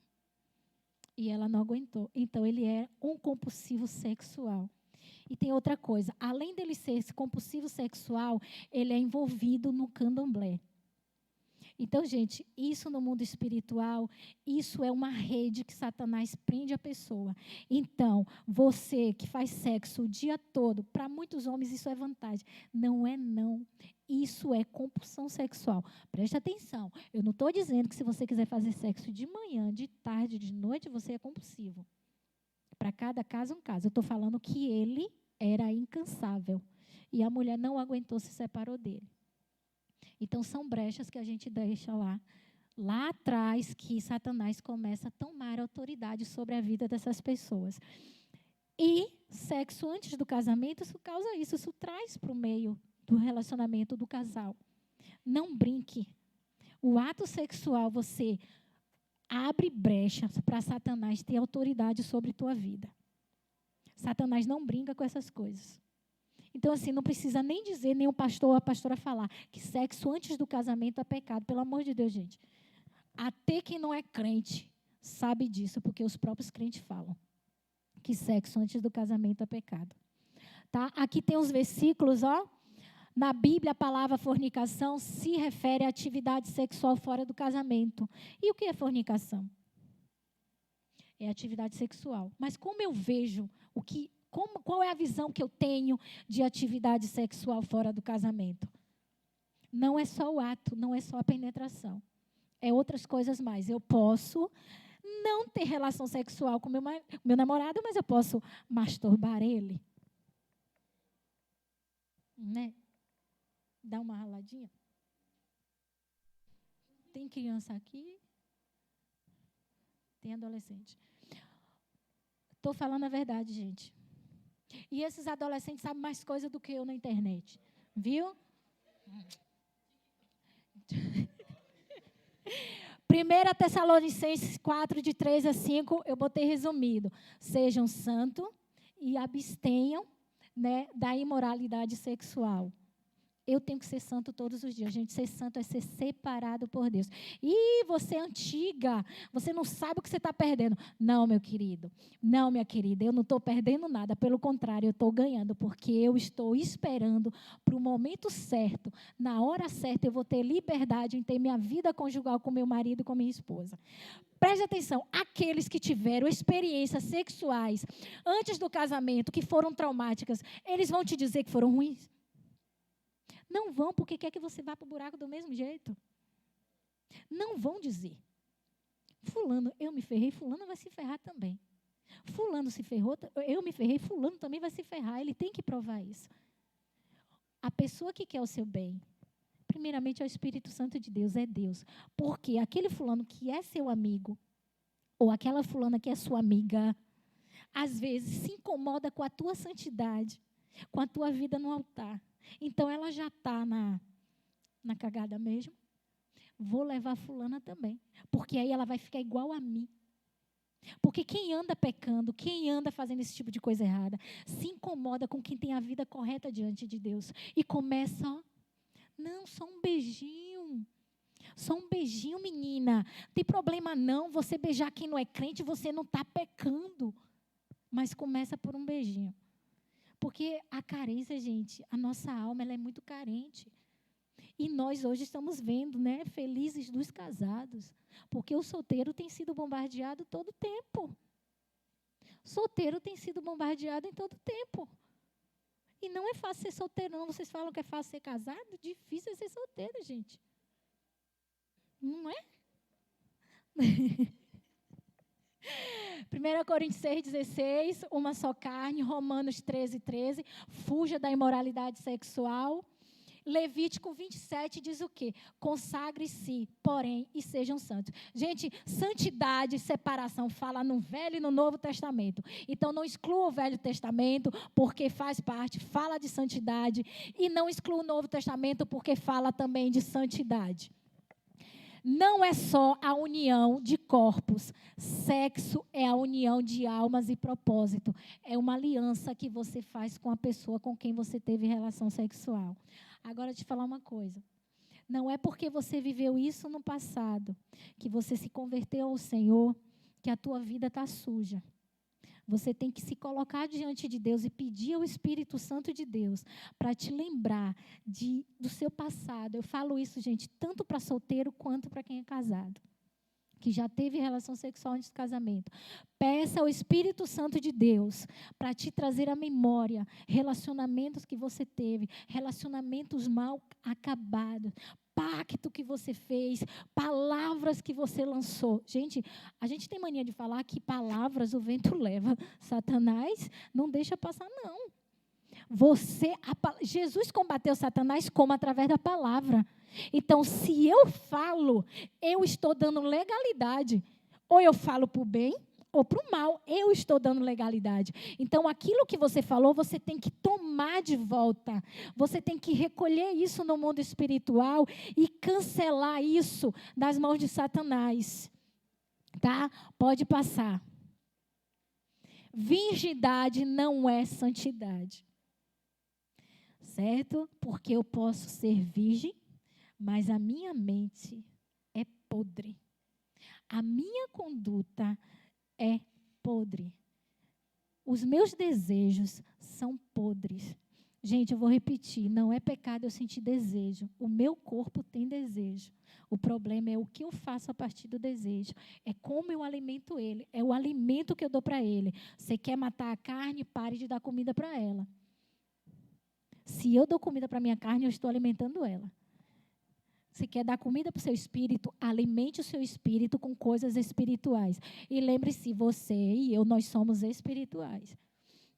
E ela não aguentou. Então, ele é um compulsivo sexual. E tem outra coisa. Além dele ser esse compulsivo sexual, ele é envolvido no candomblé. Então, gente, isso no mundo espiritual, isso é uma rede que Satanás prende a pessoa. Então, você que faz sexo o dia todo, para muitos homens isso é vantagem. Não é não. Isso é compulsão sexual. Preste atenção. Eu não estou dizendo que se você quiser fazer sexo de manhã, de tarde, de noite, você é compulsivo. Para cada caso, um caso. Eu estou falando que ele era incansável. E a mulher não aguentou, se separou dele. Então, são brechas que a gente deixa lá atrás, que Satanás começa a tomar autoridade sobre a vida dessas pessoas. E sexo antes do casamento, isso causa isso. Isso traz para o meio do relacionamento do casal. Não brinque. O ato sexual, você abre brechas para Satanás ter autoridade sobre tua vida. Satanás não brinca com essas coisas. Então, assim, não precisa nem dizer, nem o pastor ou a pastora falar que sexo antes do casamento é pecado. Pelo amor de Deus, gente. Até quem não é crente sabe disso, porque os próprios crentes falam que sexo antes do casamento é pecado. Tá? Aqui tem uns versículos, ó. Na Bíblia, a palavra fornicação se refere à atividade sexual fora do casamento. E o que é fornicação? É atividade sexual. Mas como eu vejo qual é a visão que eu tenho de atividade sexual fora do casamento? Não é só o ato, não é só a penetração. É outras coisas mais. Eu posso não ter relação sexual com meu namorado, mas eu posso masturbar ele. Né? Dá uma raladinha. Tem criança aqui? Tem adolescente. Estou falando a verdade, gente. E esses adolescentes sabem mais coisa do que eu na internet. Viu? 1 Tessalonicenses 4, de 3 a 5, eu botei resumido. Sejam santos e abstenham, né, da imoralidade sexual. Eu tenho que ser santo todos os dias. Gente, ser santo é ser separado por Deus. E você é antiga, você não sabe o que você está perdendo. Não, meu querido. Não, minha querida, eu não estou perdendo nada. Pelo contrário, eu estou ganhando, porque eu estou esperando para o momento certo. Na hora certa, eu vou ter liberdade em ter minha vida conjugal com meu marido e com minha esposa. Preste atenção, aqueles que tiveram experiências sexuais antes do casamento, que foram traumáticas, eles vão te dizer que foram ruins? Não vão, porque quer que você vá para o buraco do mesmo jeito. Não vão dizer. Fulano, eu me ferrei, fulano vai se ferrar também. Fulano se ferrou, eu me ferrei, fulano também vai se ferrar. Ele tem que provar isso. A pessoa que quer o seu bem, primeiramente é o Espírito Santo de Deus, é Deus. Porque aquele fulano que é seu amigo, ou aquela fulana que é sua amiga, às vezes se incomoda com a tua santidade, com a tua vida no altar. Então, ela já está na cagada mesmo. Vou levar fulana também. Porque aí ela vai ficar igual a mim. Porque quem anda pecando, quem anda fazendo esse tipo de coisa errada, se incomoda com quem tem a vida correta diante de Deus. E começa, ó, não, só um beijinho. Só um beijinho, menina. Não tem problema não, você beijar quem não é crente, você não está pecando. Mas começa por um beijinho. Porque a carência, gente, a nossa alma ela é muito carente. E nós hoje estamos vendo, né, felizes dos casados. Porque o solteiro tem sido bombardeado todo o tempo. Solteiro tem sido bombardeado em todo o tempo. E não é fácil ser solteiro, não. Vocês falam que é fácil ser casado? Difícil é ser solteiro, gente. Não é? 1 Coríntios 6,16, uma só carne. Romanos 13,13, fuja da imoralidade sexual. Levítico 27 diz o quê? Consagre-se, porém, e sejam santos. Gente, santidade e separação fala no Velho e no Novo Testamento. Então, não exclua o Velho Testamento, porque faz parte, fala de santidade. E não exclua o Novo Testamento, porque fala também de santidade. Não é só a união de corpos. Sexo é a união de almas e propósito. É uma aliança que você faz com a pessoa com quem você teve relação sexual. Agora, te falar uma coisa. Não é porque você viveu isso no passado, que você se converteu ao Senhor, que a tua vida está suja. Você tem que se colocar diante de Deus e pedir ao Espírito Santo de Deus para te lembrar do seu passado. Eu falo isso, gente, tanto para solteiro quanto para quem é casado, que já teve relação sexual antes do casamento. Peça ao Espírito Santo de Deus para te trazer à memória relacionamentos que você teve, relacionamentos mal acabados, pacto que você fez, palavras que você lançou. Gente, a gente tem mania de falar que palavras o vento leva. Satanás não deixa passar, não. Jesus combateu Satanás como? Através da palavra. Então, se eu falo, eu estou dando legalidade. Ou eu falo para o bem, ou para o mal. Eu estou dando legalidade. Então, aquilo que você falou, você tem que tomar de volta. Você tem que recolher isso no mundo espiritual e cancelar isso das mãos de Satanás. Tá? Pode passar. Virgindade não é santidade. Certo? Porque eu posso ser virgem, mas a minha mente é podre. A minha conduta é podre. Os meus desejos são podres. Gente, eu vou repetir, não é pecado eu sentir desejo. O meu corpo tem desejo. O problema é o que eu faço a partir do desejo. É como eu alimento ele. É o alimento que eu dou para ele. Você quer matar a carne, pare de dar comida para ela. Se eu dou comida para a minha carne, eu estou alimentando ela. Se quer dar comida para o seu espírito, alimente o seu espírito com coisas espirituais. E lembre-se, você e eu, nós somos espirituais.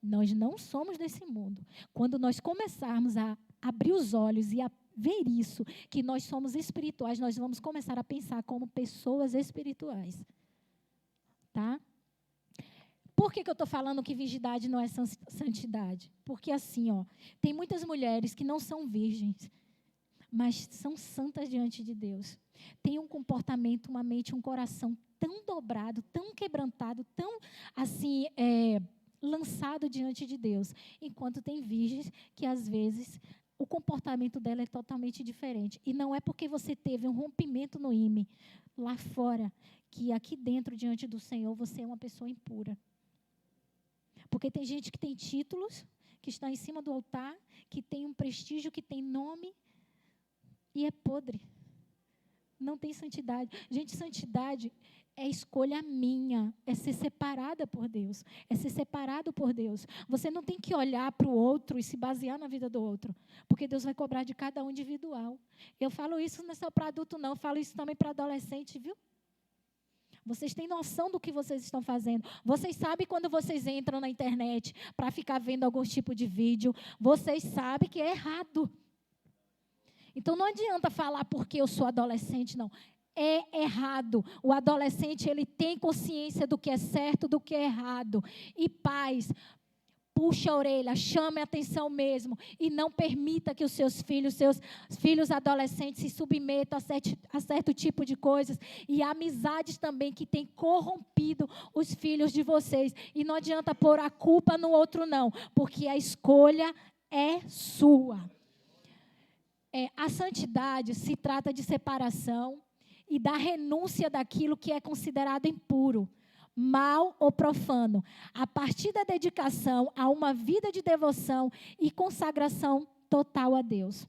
Nós não somos desse mundo. Quando nós começarmos a abrir os olhos e a ver isso, que nós somos espirituais, nós vamos começar a pensar como pessoas espirituais. Tá? Por que eu estou falando que virgindade não é santidade? Porque assim, tem muitas mulheres que não são virgens, mas são santas diante de Deus. Tem um comportamento, uma mente, um coração tão dobrado, tão quebrantado, tão assim, lançado diante de Deus. Enquanto tem virgens que, às vezes, o comportamento dela é totalmente diferente. E não é porque você teve um rompimento no ímã lá fora, que aqui dentro, diante do Senhor, você é uma pessoa impura. Porque tem gente que tem títulos, que está em cima do altar, que tem um prestígio, que tem nome, e é podre. Não tem santidade. Gente, santidade é escolha minha, é ser separada por Deus, é ser separado por Deus. Você não tem que olhar para o outro e se basear na vida do outro, porque Deus vai cobrar de cada um individual. Eu falo isso não é só para adulto, não, eu falo isso também para adolescente, viu? Vocês têm noção do que vocês estão fazendo. Vocês sabem quando vocês entram na internet para ficar vendo algum tipo de vídeo, vocês sabem que é errado. Então, não adianta falar porque eu sou adolescente, não. É errado. O adolescente, ele tem consciência do que é certo, do que é errado. E pais, puxa a orelha, chame a atenção mesmo. E não permita que os seus filhos adolescentes se submetam a certo tipo de coisas. E amizades também que têm corrompido os filhos de vocês. E não adianta pôr a culpa no outro, não. Porque a escolha é sua. A santidade se trata de separação e da renúncia daquilo que é considerado impuro, mal ou profano, a partir da dedicação a uma vida de devoção e consagração total a Deus.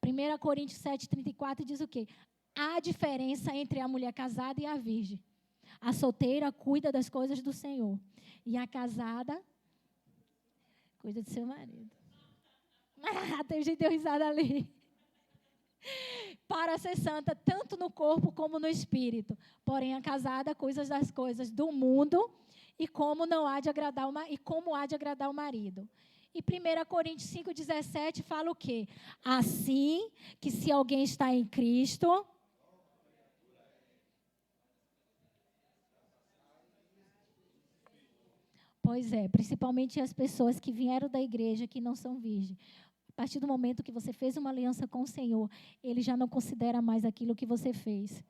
1 Coríntios 7,34 diz o quê? Há diferença entre a mulher casada e a virgem. A solteira cuida das coisas do Senhor e a casada cuida do seu marido. Tem gente que deu risada ali. Para ser santa, tanto no corpo como no espírito. Porém, a casada, das coisas do mundo e como há de agradar o marido. E 1 Coríntios 5,17 fala o quê? Assim que se alguém está em Cristo... Pois é, principalmente as pessoas que vieram da igreja, que não são virgens. A partir do momento que você fez uma aliança com o Senhor, Ele já não considera mais aquilo que você fez.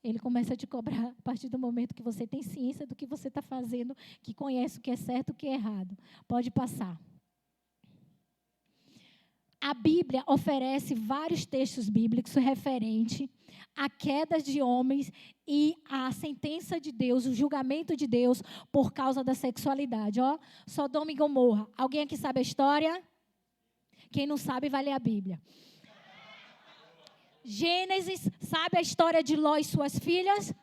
Ele começa a te cobrar a partir do momento que você tem ciência do que você está fazendo, que conhece o que é certo e o que é errado. Pode passar. A Bíblia oferece vários textos bíblicos referentes a quedas de homens e a sentença de Deus, o julgamento de Deus por causa da sexualidade. Sodoma e Gomorra. Alguém aqui sabe a história? Quem não sabe, vai ler a Bíblia. Gênesis, sabe a história de Ló e suas filhas?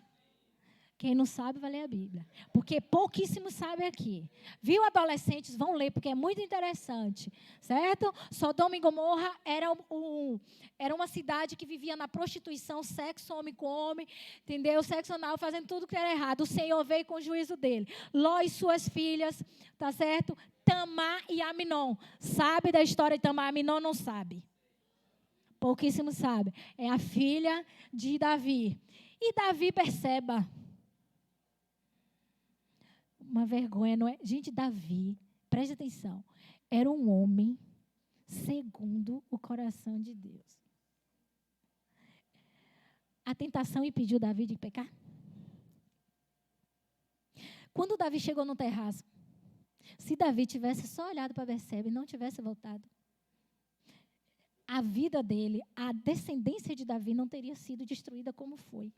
Quem não sabe, vai ler a Bíblia. Porque pouquíssimos sabem aqui. Viu, adolescentes? Vão ler, porque é muito interessante. Certo? Sodoma e Gomorra era uma cidade que vivia na prostituição, sexo homem com homem, entendeu? Sexo anal, fazendo tudo que era errado. O Senhor veio com o juízo dele. Ló e suas filhas, tá certo? Tamar e Aminon. Sabe da história de Tamar e Aminon? Não sabe. Pouquíssimos sabem. É a filha de Davi. E Davi, perceba. Uma vergonha, não é? Gente, Davi, preste atenção. Era um homem segundo o coração de Deus. A tentação impediu Davi de pecar? Quando Davi chegou no terraço, se Davi tivesse só olhado para Betseba e não tivesse voltado, a vida dele, a descendência de Davi não teria sido destruída como foi.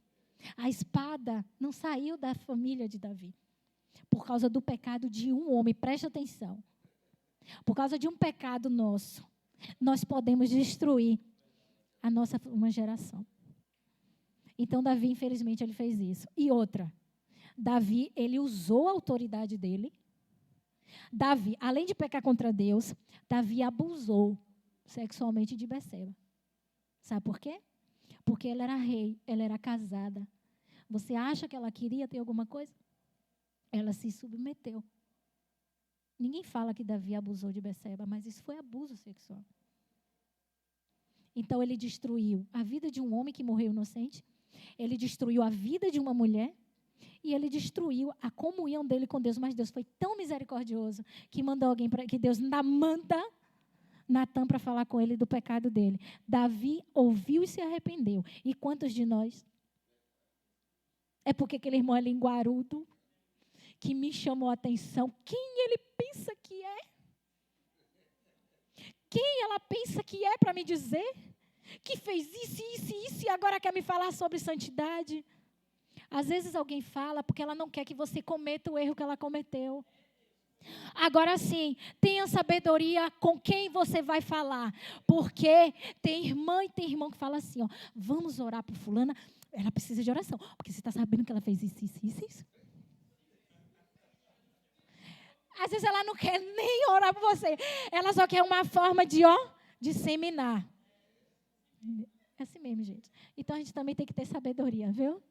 A espada não saiu da família de Davi por causa do pecado de um homem. Preste atenção. Por causa de um pecado nosso, nós podemos destruir uma geração. Então, Davi, infelizmente, ele fez isso. E outra, Davi, ele usou a autoridade dele. Davi, além de pecar contra Deus, Davi abusou sexualmente de Betseba. Sabe por quê? Porque ela era rei, ela era casada. Você acha que ela queria ter alguma coisa? Ela se submeteu. Ninguém fala que Davi abusou de Betseba, mas isso foi abuso sexual. Então ele destruiu a vida de um homem que morreu inocente, ele destruiu a vida de uma mulher e ele destruiu a comunhão dele com Deus. Mas Deus foi tão misericordioso que mandou alguém para que Deus ainda manda Natan para falar com ele do pecado dele. Davi ouviu e se arrependeu. E quantos de nós? É porque aquele irmão é linguarudo que me chamou a atenção. Quem ele pensa que é? Quem ela pensa que é para me dizer? Que fez isso e agora quer me falar sobre santidade? Às vezes alguém fala porque ela não quer que você cometa o erro que ela cometeu. Agora sim, tenha sabedoria com quem você vai falar. Porque tem irmã e tem irmão que fala assim, ó, vamos orar por fulana, ela precisa de oração. Porque você está sabendo que ela fez isso. Às vezes ela não quer nem orar por você. Ela só quer uma forma de disseminar. É assim mesmo, gente. Então a gente também tem que ter sabedoria, viu?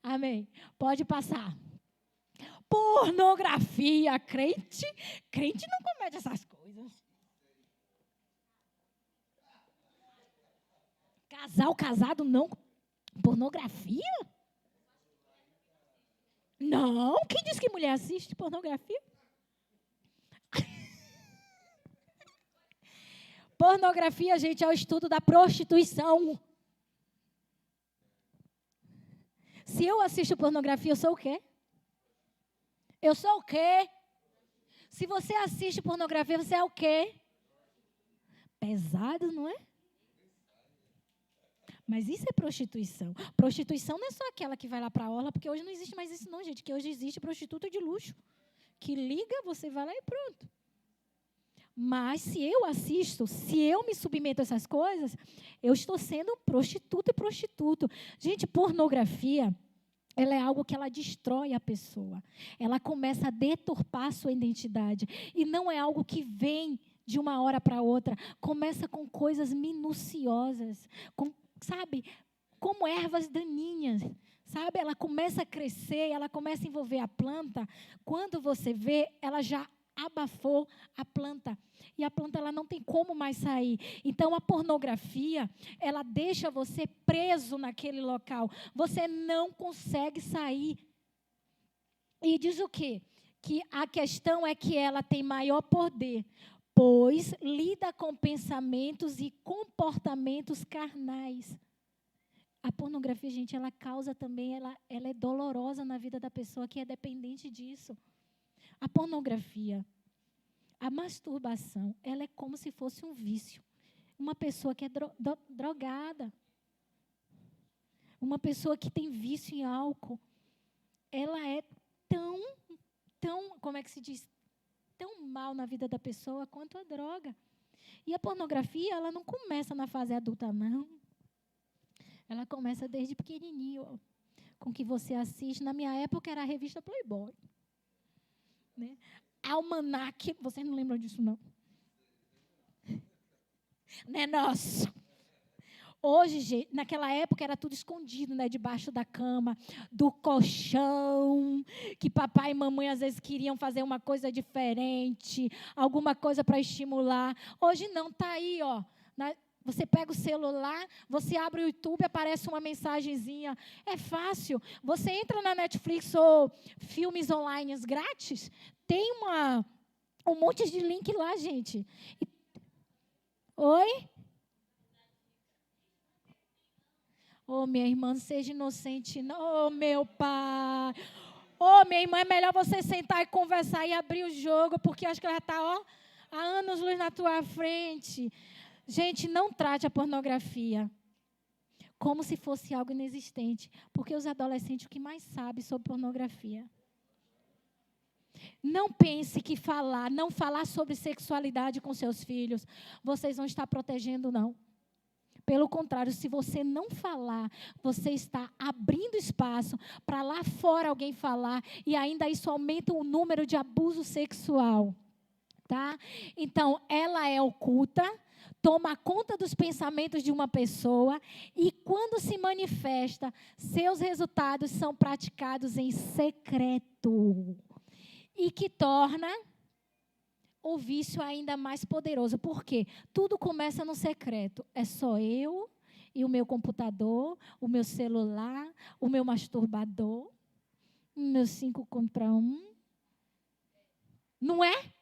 Amém. Pode passar. Pornografia, crente não comete essas coisas. Casado não. Pornografia? Não. Quem disse que mulher assiste pornografia? Pornografia, gente, é o estudo da prostituição. Se eu assisto pornografia, eu sou o quê? Eu sou o quê? Se você assiste pornografia, você é o quê? Pesado, não é? Mas isso é prostituição. Prostituição não é só aquela que vai lá para a orla, porque hoje não existe mais isso não, gente. Que hoje existe prostituta de luxo. Que liga, você vai lá e pronto. Mas se eu assisto, se eu me submeto a essas coisas, eu estou sendo prostituta e prostituto. Gente, pornografia, ela é algo que ela destrói a pessoa. Ela começa a deturpar a sua identidade. E não é algo que vem de uma hora para outra. Começa com coisas minuciosas, sabe, como ervas daninhas, sabe? Ela começa a crescer, ela começa a envolver a planta. Quando você vê, ela já abafou a planta. E a planta ela não tem como mais sair. Então, a pornografia, ela deixa você preso naquele local. Você não consegue sair. E diz o quê? Que a questão é que ela tem maior poder, pois lida com pensamentos e comportamentos carnais. A pornografia, gente, ela causa também, ela é dolorosa na vida da pessoa que é dependente disso. A pornografia, a masturbação, ela é como se fosse um vício. Uma pessoa que é drogada, uma pessoa que tem vício em álcool, ela é tão, como é que se diz? Tão mal na vida da pessoa quanto a droga. E a pornografia, ela não começa na fase adulta, não. Ela começa desde pequenininho, com que você assiste. Na minha época, era a revista Playboy. Né? Almanac, vocês não lembram disso, não? Não é nosso. Hoje, gente, naquela época era tudo escondido, né? Debaixo da cama, do colchão, que papai e mamãe às vezes queriam fazer uma coisa diferente, alguma coisa para estimular. Hoje não, está aí, ó. Você pega o celular, você abre o YouTube, aparece uma mensagenzinha. É fácil. Você entra na Netflix ou filmes online grátis, tem um monte de link lá, gente. Oi? Oh, minha irmã, seja inocente. Oh, meu pai. Oh, minha irmã, é melhor você sentar e conversar e abrir o jogo, porque acho que ela está, há anos-luz na tua frente. Gente, não trate a pornografia como se fosse algo inexistente, porque os adolescentes o que mais sabem sobre pornografia. Não pense que não falar sobre sexualidade com seus filhos, vocês vão estar protegendo, não. Pelo contrário, se você não falar, você está abrindo espaço para lá fora alguém falar, e ainda isso aumenta o número de abuso sexual. Tá? Então, ela é oculta. toma conta dos pensamentos de uma pessoa e, quando se manifesta, seus resultados são praticados em secreto e que torna o vício ainda mais poderoso. Por quê? Tudo começa no secreto. É só eu e o meu computador, o meu celular, o meu masturbador, o meu 5 contra 1. Não é?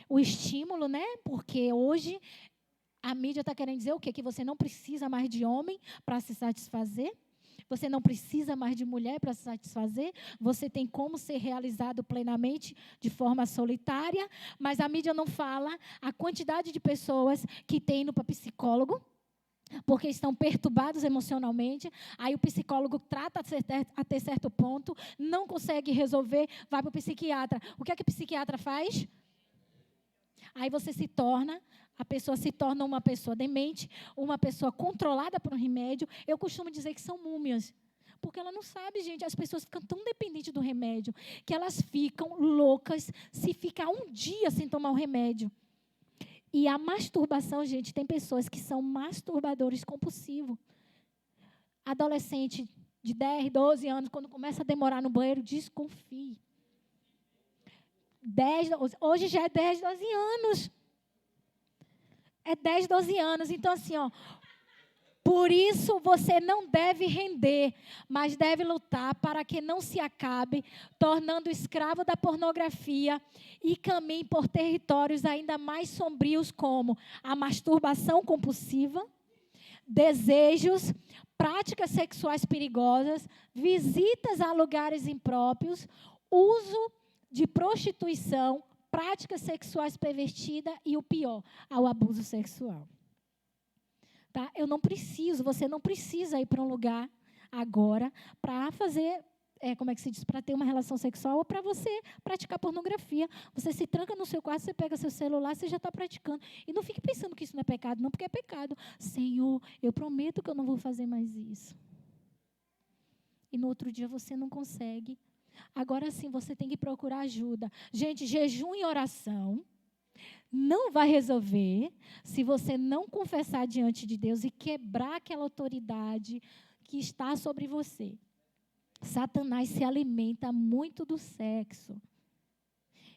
O estímulo, né? Porque hoje a mídia está querendo dizer o quê? Que você não precisa mais de homem para se satisfazer. Você não precisa mais de mulher para se satisfazer. Você tem como ser realizado plenamente de forma solitária. Mas a mídia não fala a quantidade de pessoas que tem indo para psicólogo, porque estão perturbados emocionalmente. Aí o psicólogo trata até certo ponto, não consegue resolver, vai para o psiquiatra. O que é que o psiquiatra faz? Aí a pessoa se torna uma pessoa demente, uma pessoa controlada por um remédio. Eu costumo dizer que são múmias. Porque ela não sabe, gente, as pessoas ficam tão dependentes do remédio, que elas ficam loucas se ficar um dia sem tomar o remédio. E a masturbação, gente, tem pessoas que são masturbadores compulsivos. Adolescente de 10, 12 anos, quando começa a demorar no banheiro, desconfie. Hoje já é 10, 12 anos. É 10, 12 anos. Então, assim, por isso você não deve render, mas deve lutar para que não se acabe tornando escravo da pornografia e caminhe por territórios ainda mais sombrios, como a masturbação compulsiva, desejos, práticas sexuais perigosas, visitas a lugares impróprios, uso de prostituição, práticas sexuais pervertidas e, o pior, ao abuso sexual. Tá? Você não precisa ir para um lugar agora para fazer, para ter uma relação sexual ou para você praticar pornografia. Você se tranca no seu quarto, você pega seu celular, você já está praticando. E não fique pensando que isso não é pecado, não, porque é pecado. Senhor, eu prometo que eu não vou fazer mais isso. E no outro dia você não consegue. Agora sim, você tem que procurar ajuda. Gente, jejum e oração não vai resolver se você não confessar diante de Deus e quebrar aquela autoridade que está sobre você. Satanás se alimenta muito do sexo.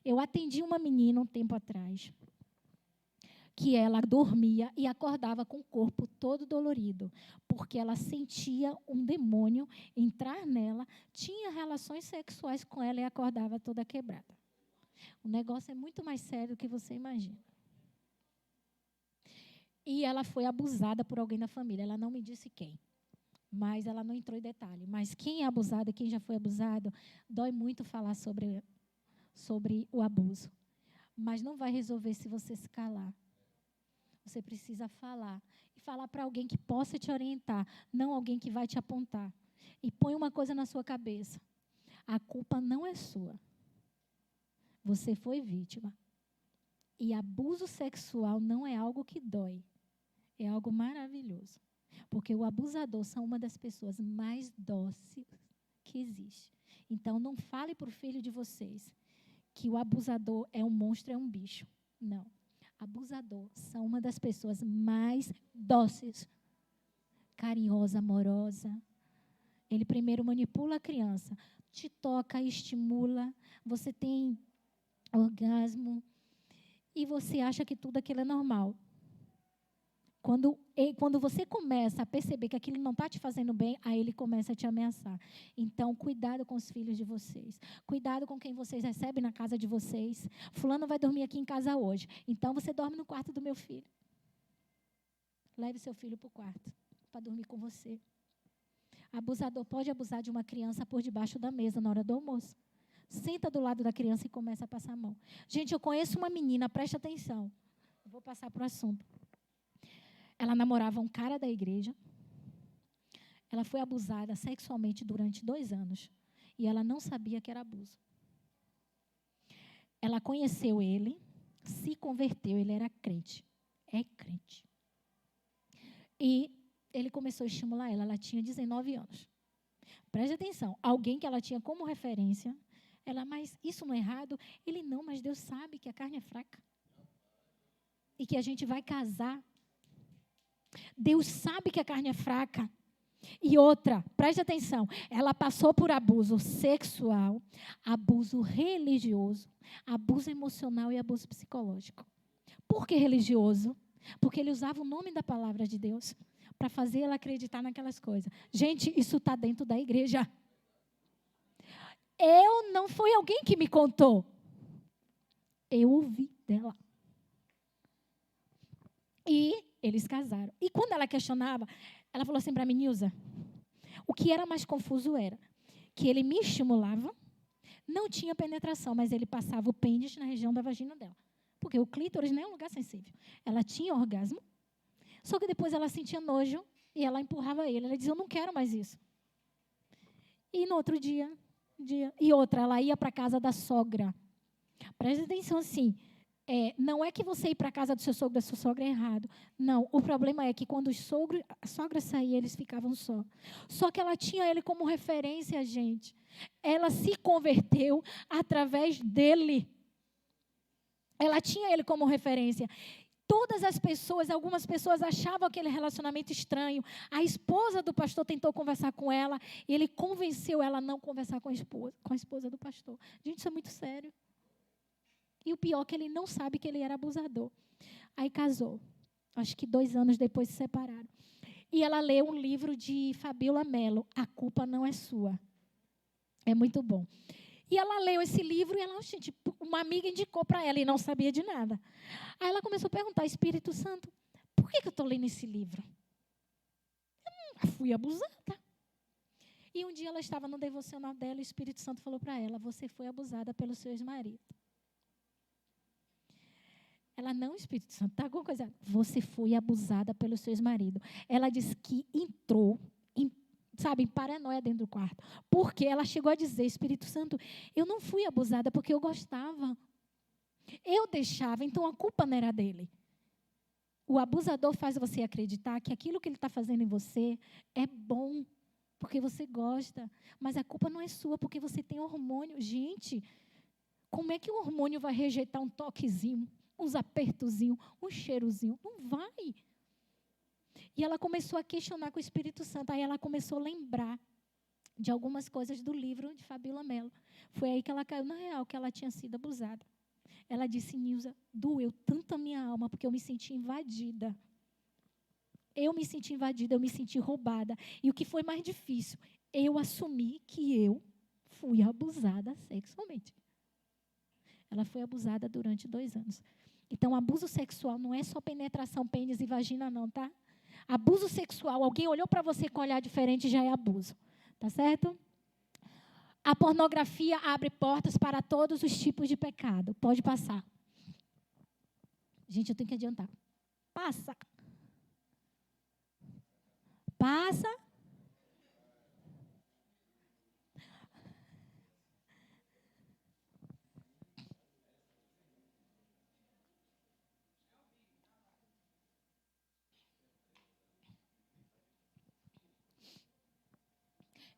Eu atendi uma menina um tempo atrás, que ela dormia e acordava com o corpo todo dolorido, porque ela sentia um demônio entrar nela, tinha relações sexuais com ela e acordava toda quebrada. O negócio é muito mais sério do que você imagina. E ela foi abusada por alguém da família. Ela não me disse quem, mas ela não entrou em detalhe. Mas quem é abusado, quem já foi abusado, dói muito falar sobre o abuso. Mas não vai resolver se você se calar. Você precisa falar. E falar para alguém que possa te orientar, não alguém que vai te apontar. E põe uma coisa na sua cabeça. A culpa não é sua. Você foi vítima. E abuso sexual não é algo que dói. É algo maravilhoso. Porque o abusador são uma das pessoas mais dóceis que existe. Então, não fale para o filho de vocês que o abusador é um monstro, é um bicho. Não. Abusador são uma das pessoas mais dóceis, carinhosa, amorosa. Ele primeiro manipula a criança, te toca, estimula, você tem orgasmo e você acha que tudo aquilo é normal. Quando você começa a perceber que aquilo não está te fazendo bem, aí ele começa a te ameaçar. Então, cuidado com os filhos de vocês. Cuidado com quem vocês recebem na casa de vocês. Fulano vai dormir aqui em casa hoje. Então, você dorme no quarto do meu filho. Leve seu filho para o quarto, para dormir com você. Abusador pode abusar de uma criança por debaixo da mesa na hora do almoço. Senta do lado da criança e começa a passar a mão. Gente, eu conheço uma menina, preste atenção. Eu vou passar para o assunto. Ela namorava um cara da igreja. Ela foi abusada sexualmente durante 2 anos. E ela não sabia que era abuso. Ela conheceu ele, se converteu, ele era crente. É crente. E ele começou a estimular ela. Ela tinha 19 anos. Preste atenção. Alguém que ela tinha como referência. Ela, mas isso não é errado? Ele, não, mas Deus sabe que a carne é fraca. e que a gente vai casar. Deus sabe que a carne é fraca. E outra, preste atenção, ela passou por abuso sexual, abuso religioso, abuso emocional e abuso psicológico. Por que religioso? Porque ele usava o nome da palavra de Deus para fazer ela acreditar naquelas coisas. Gente, isso está dentro da igreja. Não foi alguém que me contou. Eu ouvi dela. E eles casaram. E quando ela questionava, ela falou assim para mim, Nilza, o que era mais confuso era que ele me estimulava, não tinha penetração, mas ele passava o pênis na região da vagina dela. Porque o clítoris não é um lugar sensível. Ela tinha orgasmo, só que depois ela sentia nojo e ela empurrava ele. Ela dizia, eu não quero mais isso. E no outro dia e outra, ela ia para a casa da sogra. Presta atenção assim, não é que você ir para a casa do seu sogro, da sua sogra é errado. Não, o problema é que quando a sogra saía, eles ficavam só. Só que ela tinha ele como referência, gente. Ela se converteu através dele. Ela tinha ele como referência. Todas as pessoas, algumas pessoas achavam aquele relacionamento estranho. A esposa do pastor tentou conversar com ela e ele convenceu ela a não conversar com a esposa do pastor. Gente, isso é muito sério. E o pior é que ele não sabe que ele era abusador. Aí casou. Acho que 2 anos depois se separaram. E ela leu um livro de Fabiola Mello, A Culpa Não É Sua. É muito bom. E ela leu esse livro e ela, gente, uma amiga indicou para ela e não sabia de nada. Aí ela começou a perguntar, Espírito Santo, por que eu estou lendo esse livro? Eu fui abusada. E um dia ela estava no devocional dela e o Espírito Santo falou para ela, você foi abusada pelo seu ex-marido. Ela, não, Espírito Santo, está alguma coisa. Você foi abusada pelo seu ex-marido. Ela disse que entrou em paranoia dentro do quarto. Porque ela chegou a dizer, Espírito Santo, eu não fui abusada porque eu gostava. Eu deixava, então a culpa não era dele. O abusador faz você acreditar que aquilo que ele está fazendo em você é bom, porque você gosta. Mas a culpa não é sua, porque você tem hormônio. Gente, como é que o hormônio vai rejeitar um toquezinho, uns apertozinhos, um cheirozinho? Não vai. E ela começou a questionar com o Espírito Santo. Aí ela começou a lembrar de algumas coisas do livro de Fabiola Mello. Foi aí que ela caiu na real, que ela tinha sido abusada. Ela disse, Nilza, doeu tanto a minha alma, porque eu me senti invadida. Eu me senti invadida, eu me senti roubada. E o que foi mais difícil? Eu assumi que eu fui abusada sexualmente. Ela foi abusada durante 2 anos. Então, abuso sexual não é só penetração, pênis e vagina, não, tá? Abuso sexual, alguém olhou para você com olhar diferente, já é abuso. Tá certo? A pornografia abre portas para todos os tipos de pecado. Pode passar. Gente, eu tenho que adiantar. Passa. Passa.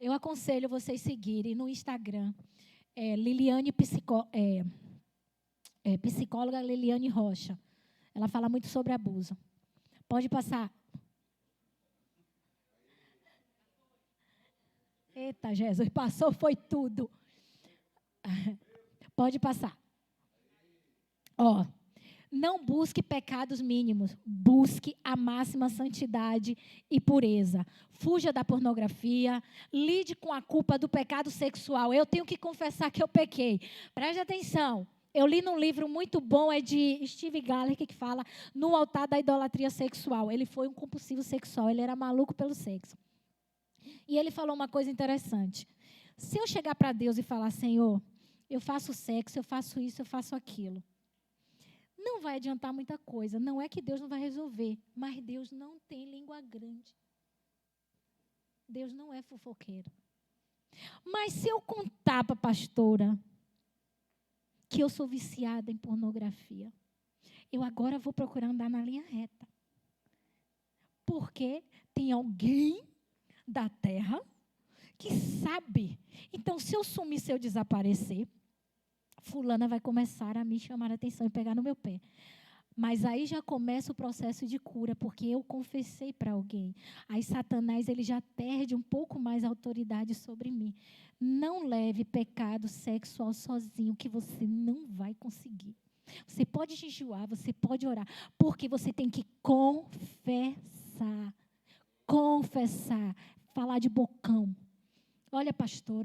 Eu aconselho vocês seguirem no Instagram, psicóloga Liliane Rocha. Ela fala muito sobre abuso. Pode passar. Eita, Jesus, passou, foi tudo. Pode passar. Ó. Não busque pecados mínimos, busque a máxima santidade e pureza. Fuja da pornografia, lide com a culpa do pecado sexual. Eu tenho que confessar que eu pequei. Preste atenção. Eu li num livro muito bom, é de Steve Gallagher, que fala No Altar da Idolatria Sexual. Ele foi um compulsivo sexual, ele era maluco pelo sexo. E ele falou uma coisa interessante. Se eu chegar para Deus e falar, Senhor, eu faço sexo, eu faço isso, eu faço aquilo. Não vai adiantar muita coisa. Não é que Deus não vai resolver, mas Deus não tem língua grande. Deus não é fofoqueiro. Mas se eu contar para a pastora que eu sou viciada em pornografia, eu agora vou procurar andar na linha reta. Porque tem alguém da terra que sabe. Então, se eu sumir, se eu desaparecer, fulana vai começar a me chamar a atenção e pegar no meu pé. Mas aí já começa o processo de cura, porque eu confessei para alguém. Aí Satanás ele já perde um pouco mais a autoridade sobre mim. Não leve pecado sexual sozinho, que você não vai conseguir. Você pode jejuar, você pode orar, porque você tem que confessar. Confessar. Falar de bocão. Olha, pastor,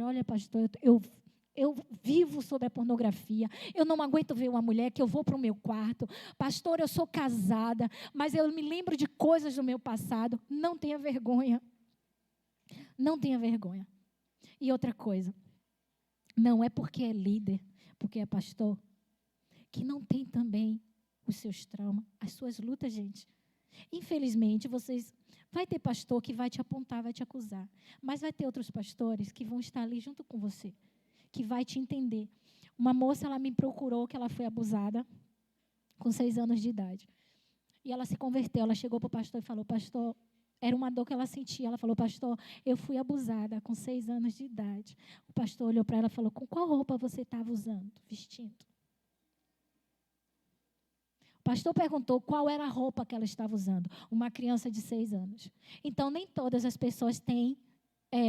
eu vivo sobre a pornografia. Eu não aguento ver uma mulher que eu vou para o meu quarto. Pastor, eu sou casada, mas eu me lembro de coisas do meu passado. Não tenha vergonha. Não tenha vergonha. E outra coisa, não é porque é líder, porque é pastor, que não tem também os seus traumas, as suas lutas, gente. Infelizmente, vai ter pastor que vai te apontar, vai te acusar. Mas vai ter outros pastores que vão estar ali junto com você, que vai te entender. Uma moça, ela me procurou, que ela foi abusada com 6 anos de idade. E ela se converteu, ela chegou para o pastor e falou, pastor, era uma dor que ela sentia. Ela falou, pastor, eu fui abusada com 6 anos de idade. O pastor olhou para ela e falou, com qual roupa você estava usando, vestindo? O pastor perguntou qual era a roupa que ela estava usando. Uma criança de 6 anos. Então, nem todas as pessoas têm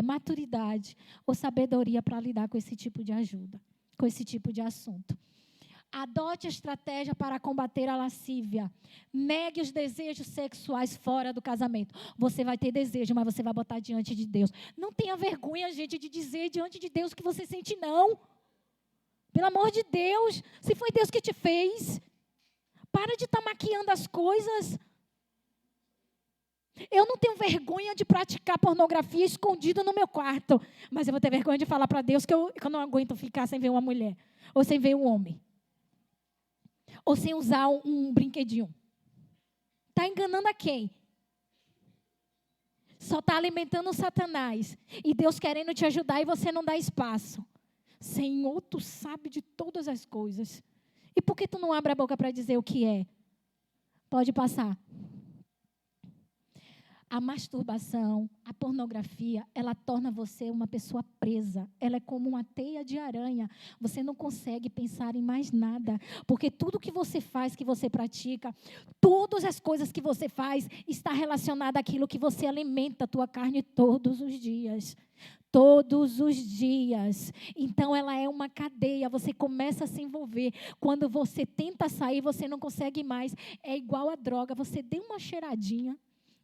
maturidade ou sabedoria para lidar com esse tipo de ajuda, com esse tipo de assunto. Adote a estratégia para combater a lascívia. Negue os desejos sexuais fora do casamento. Você vai ter desejo, mas você vai botar diante de Deus. Não tenha vergonha, gente, de dizer diante de Deus o que você sente, não. Pelo amor de Deus, se foi Deus que te fez, para de estar maquiando as coisas. Eu não tenho vergonha de praticar pornografia escondido no meu quarto, mas eu vou ter vergonha de falar para Deus que eu não aguento ficar sem ver uma mulher, ou sem ver um homem, ou sem usar um brinquedinho. Está enganando a quem? Só está alimentando o Satanás. E Deus querendo te ajudar e você não dá espaço. Senhor, tu sabe de todas as coisas. E por que tu não abre a boca para dizer o que é? Pode passar. A masturbação, a pornografia, ela torna você uma pessoa presa. Ela é como uma teia de aranha. Você não consegue pensar em mais nada. Porque tudo que você faz, que você pratica, todas as coisas que você faz, está relacionada àquilo que você alimenta a tua carne todos os dias. Todos os dias. Então, ela é uma cadeia. Você começa a se envolver. Quando você tenta sair, você não consegue mais. É igual a droga. Você deu uma cheiradinha.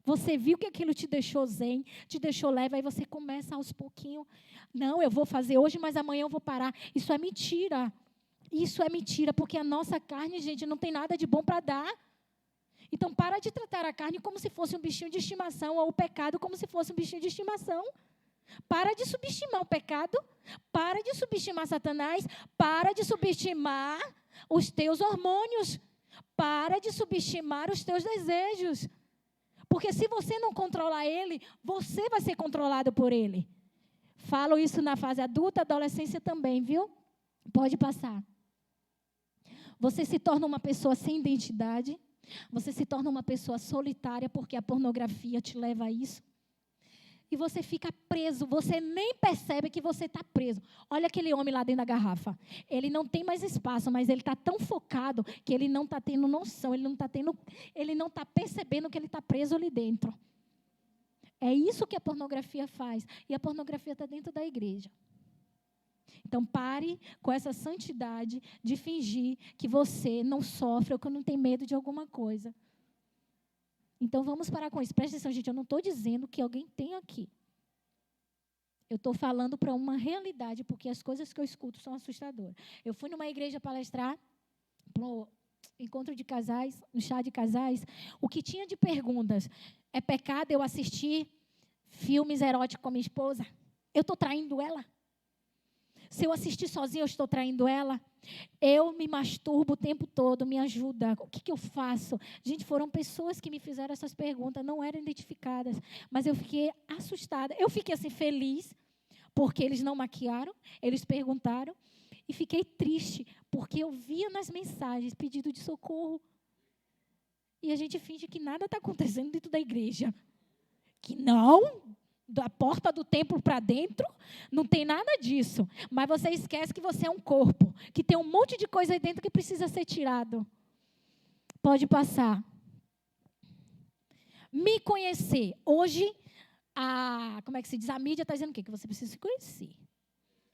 Você viu que aquilo te deixou zen, te deixou leve, aí você começa aos pouquinhos. Não, eu vou fazer hoje, mas amanhã eu vou parar. Isso é mentira. Isso é mentira, porque a nossa carne, gente, não tem nada de bom para dar. Então, para de tratar a carne como se fosse um bichinho de estimação, ou o pecado como se fosse um bichinho de estimação. Para de subestimar o pecado, para de subestimar Satanás, para de subestimar os teus hormônios, para de subestimar os teus desejos. Porque se você não controlar ele, você vai ser controlado por ele. Falo isso na fase adulta, adolescência também, viu? Pode passar. Você se torna uma pessoa sem identidade. Você se torna uma pessoa solitária, porque a pornografia te leva a isso. E você fica preso, você nem percebe que você está preso. Olha aquele homem lá dentro da garrafa. Ele não tem mais espaço, mas ele está tão focado que ele não está tendo noção, ele não está percebendo que ele está preso ali dentro. É isso que a pornografia faz. E a pornografia está dentro da igreja. Então, pare com essa santidade de fingir que você não sofre ou que não tem medo de alguma coisa. Então, vamos parar com isso. Presta atenção, gente, eu não estou dizendo que alguém tem aqui. Eu estou falando para uma realidade, porque as coisas que eu escuto são assustadoras. Eu fui numa igreja palestrar, no encontro de casais, no chá de casais. O que tinha de perguntas? É pecado eu assistir filmes eróticos com a minha esposa? Eu estou traindo ela? Se eu assistir sozinha, eu estou traindo ela? Eu me masturbo o tempo todo, me ajuda. O que eu faço? Gente, foram pessoas que me fizeram essas perguntas, não eram identificadas. Mas eu fiquei assustada. Eu fiquei assim, feliz, porque eles não maquiaram, eles perguntaram. E fiquei triste, porque eu via nas mensagens pedido de socorro. E a gente finge que nada está acontecendo dentro da igreja. Que não, da porta do templo para dentro, não tem nada disso. Mas você esquece que você é um corpo, que tem um monte de coisa aí dentro que precisa ser tirado. Pode passar. Me conhecer. Hoje, como é que se diz? A mídia está dizendo o quê? Que você precisa se conhecer.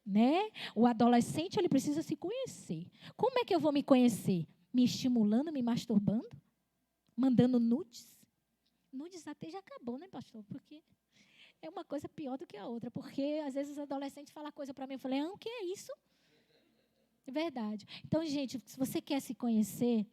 Né? O adolescente, ele precisa se conhecer. Como é que eu vou me conhecer? Me estimulando, me masturbando? Mandando nudes? Nudes até já acabou, né, pastor? Porque é uma coisa pior do que a outra. Porque, às vezes, os adolescentes falam coisa para mim. Eu falei, o que é isso? É verdade. Então, gente, se você quer se conhecer,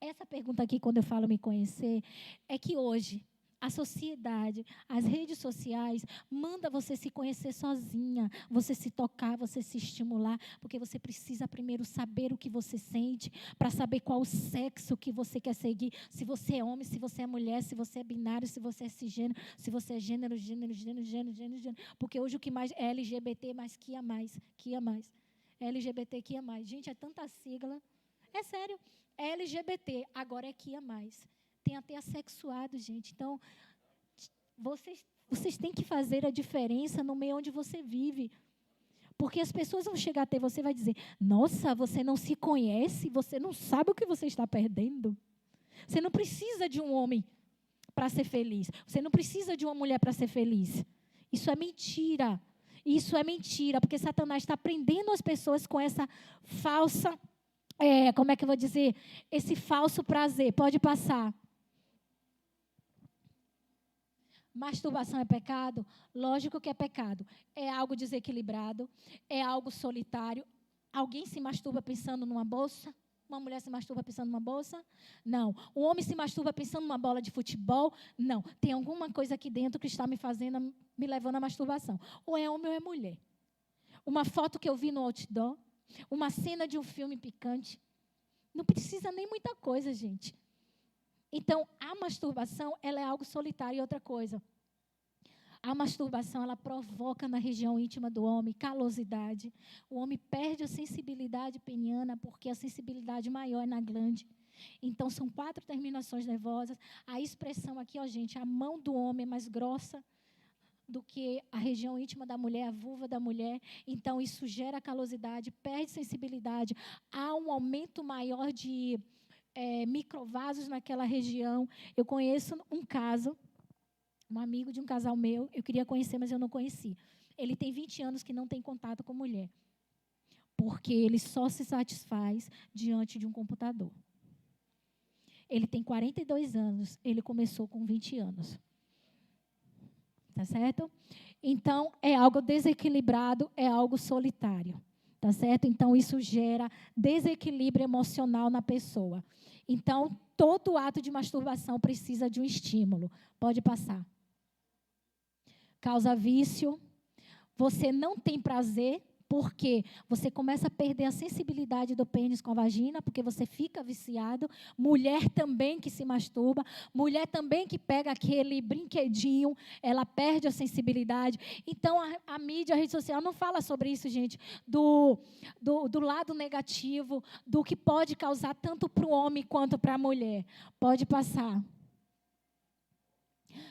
essa pergunta aqui, quando eu falo me conhecer, é que hoje a sociedade, as redes sociais, manda você se conhecer sozinha, você se tocar, você se estimular, porque você precisa primeiro saber o que você sente, para saber qual o sexo que você quer seguir, se você é homem, se você é mulher, se você é binário, se você é cisgênero, se você é gênero, porque hoje o que mais é LGBT, mas que a mais, LGBT que a mais. Gente, é tanta sigla. É sério, é LGBT, agora é que a mais. Tem até assexuado, gente. Então, vocês têm que fazer a diferença no meio onde você vive. Porque as pessoas vão chegar até você e vai dizer, nossa, você não se conhece, você não sabe o que você está perdendo. Você não precisa de um homem para ser feliz. Você não precisa de uma mulher para ser feliz. Isso é mentira. Isso é mentira, porque Satanás está prendendo as pessoas com essa falsa, como é que eu vou dizer? Esse falso prazer. Pode passar. Masturbação é pecado? Lógico que é pecado. É algo desequilibrado, é algo solitário. Alguém se masturba pensando numa bolsa? Uma mulher se masturba pensando numa bolsa? Não. Um homem se masturba pensando numa bola de futebol? Não. Tem alguma coisa aqui dentro que está me levando à masturbação. Ou é homem ou é mulher. Uma foto que eu vi no outdoor, uma cena de um filme picante. Não precisa nem muita coisa, gente. Então, a masturbação, ela é algo solitário. E outra coisa, a masturbação, ela provoca na região íntima do homem calosidade. O homem perde a sensibilidade peniana, porque a sensibilidade maior é na glande. Então, são 4 terminações nervosas. A expressão aqui, gente, a mão do homem é mais grossa do que a região íntima da mulher, a vulva da mulher. Então, isso gera calosidade, perde sensibilidade. Há um aumento maior de microvasos naquela região. Eu conheço um caso, um amigo de um casal meu, eu queria conhecer, mas eu não conheci. Ele tem 20 anos que não tem contato com mulher, porque ele só se satisfaz diante de um computador. Ele tem 42 anos, ele começou com 20 anos. Tá certo? Então, é algo desequilibrado, é algo solitário. Tá certo? Então, isso gera desequilíbrio emocional na pessoa. Então, todo ato de masturbação precisa de um estímulo. Pode passar. Causa vício. Você não tem prazer, porque você começa a perder a sensibilidade do pênis com a vagina, porque você fica viciado. Mulher também que se masturba, mulher também que pega aquele brinquedinho, ela perde a sensibilidade. Então, a mídia, a rede social não fala sobre isso, gente, do lado negativo, do que pode causar tanto para o homem quanto para a mulher. Pode passar.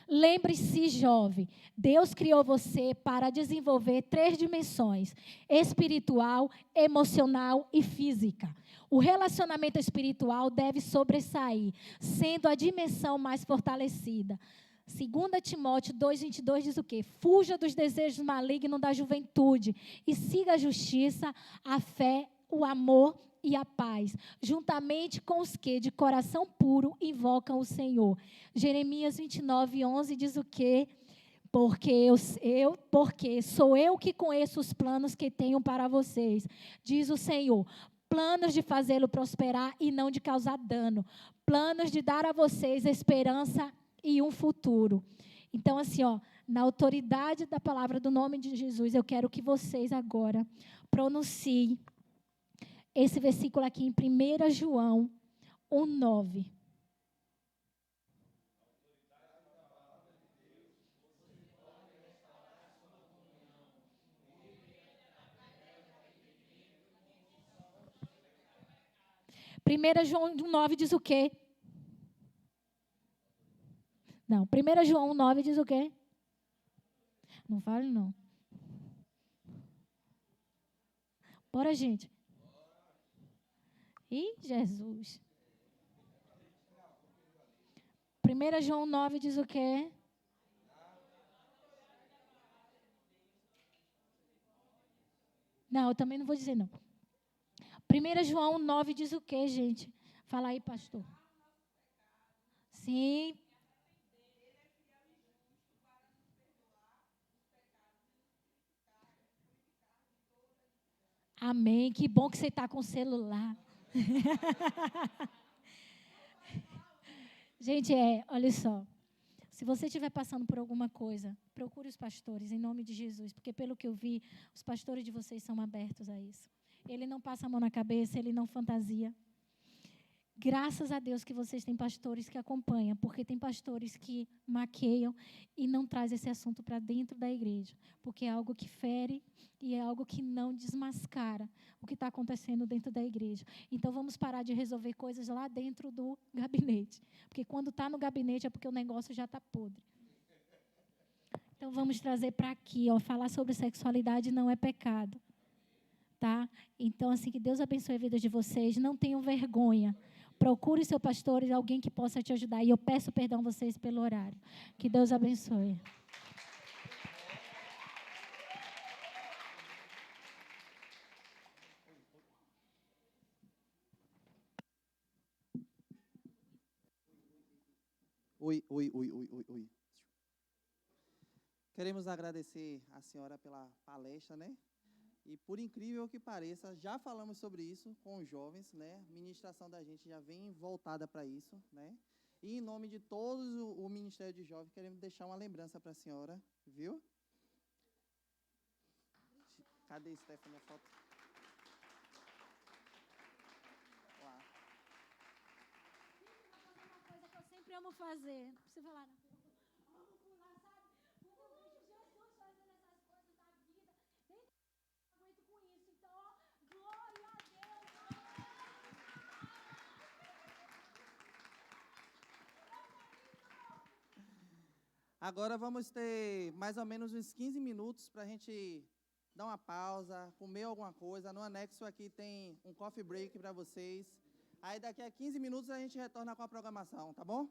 Lembre-se, jovem, Deus criou você para desenvolver 3 dimensões: espiritual, emocional e física. O relacionamento espiritual deve sobressair, sendo a dimensão mais fortalecida. 2 Timóteo 2,22 diz o quê? Fuja dos desejos malignos da juventude e siga a justiça, a fé, o amor e a paz, juntamente com os que, de coração puro, invocam o Senhor. Jeremias 29:11 diz o quê? Porque sou eu que conheço os planos que tenho para vocês, diz o Senhor. Planos de fazê-lo prosperar e não de causar dano. Planos de dar a vocês esperança e um futuro. Então, assim, na autoridade da palavra do nome de Jesus, eu quero que vocês agora pronunciem esse versículo aqui em 1 João 1:9. Primeira João 1:9 diz o quê? Não, 1 João 1:9 diz o quê? Não fale, não. Bora, gente. Ih, Jesus. 1 João 9 diz o quê? Não, eu também não vou dizer, não. 1 João 9 diz o quê, gente? Fala aí, pastor. Sim. Amém. Que bom que você está com o celular. Gente, olha só. Se você estiver passando por alguma coisa, procure os pastores, em nome de Jesus. Porque pelo que eu vi, os pastores de vocês são abertos a isso. Ele não passa a mão na cabeça, ele não fantasia. Graças a Deus que vocês têm pastores que acompanham, porque tem pastores que maqueiam e não traz esse assunto para dentro da igreja, porque é algo que fere e é algo que não desmascara o que está acontecendo dentro da igreja. Então vamos parar de resolver coisas lá dentro do gabinete, porque quando está no gabinete é porque o negócio já está podre. Então vamos trazer para aqui, falar sobre sexualidade não é pecado, tá? Então assim, que Deus abençoe a vida de vocês, não tenham vergonha. Procure seu pastor e alguém que possa te ajudar. E eu peço perdão a vocês pelo horário. Que Deus abençoe. Oi. Queremos agradecer a senhora pela palestra, né? E por incrível que pareça, já falamos sobre isso com os jovens, né? A ministração da gente já vem voltada para isso, né? E em nome de todos o Ministério de Jovens, queremos deixar uma lembrança para a senhora, viu? Cadê, Stephanie, a foto? Lá. Uma coisa que eu sempre amo fazer. Não precisa falar, não. Vamos pular, sabe? Quando eu vejo Jesus fazendo essas coisas da vida, nem aguento com isso. Então, glória a Deus. Agora vamos ter mais ou menos uns 15 minutos para a gente dar uma pausa, comer alguma coisa. No anexo aqui tem um coffee break para vocês. Aí daqui a 15 minutos a gente retorna com a programação, tá bom?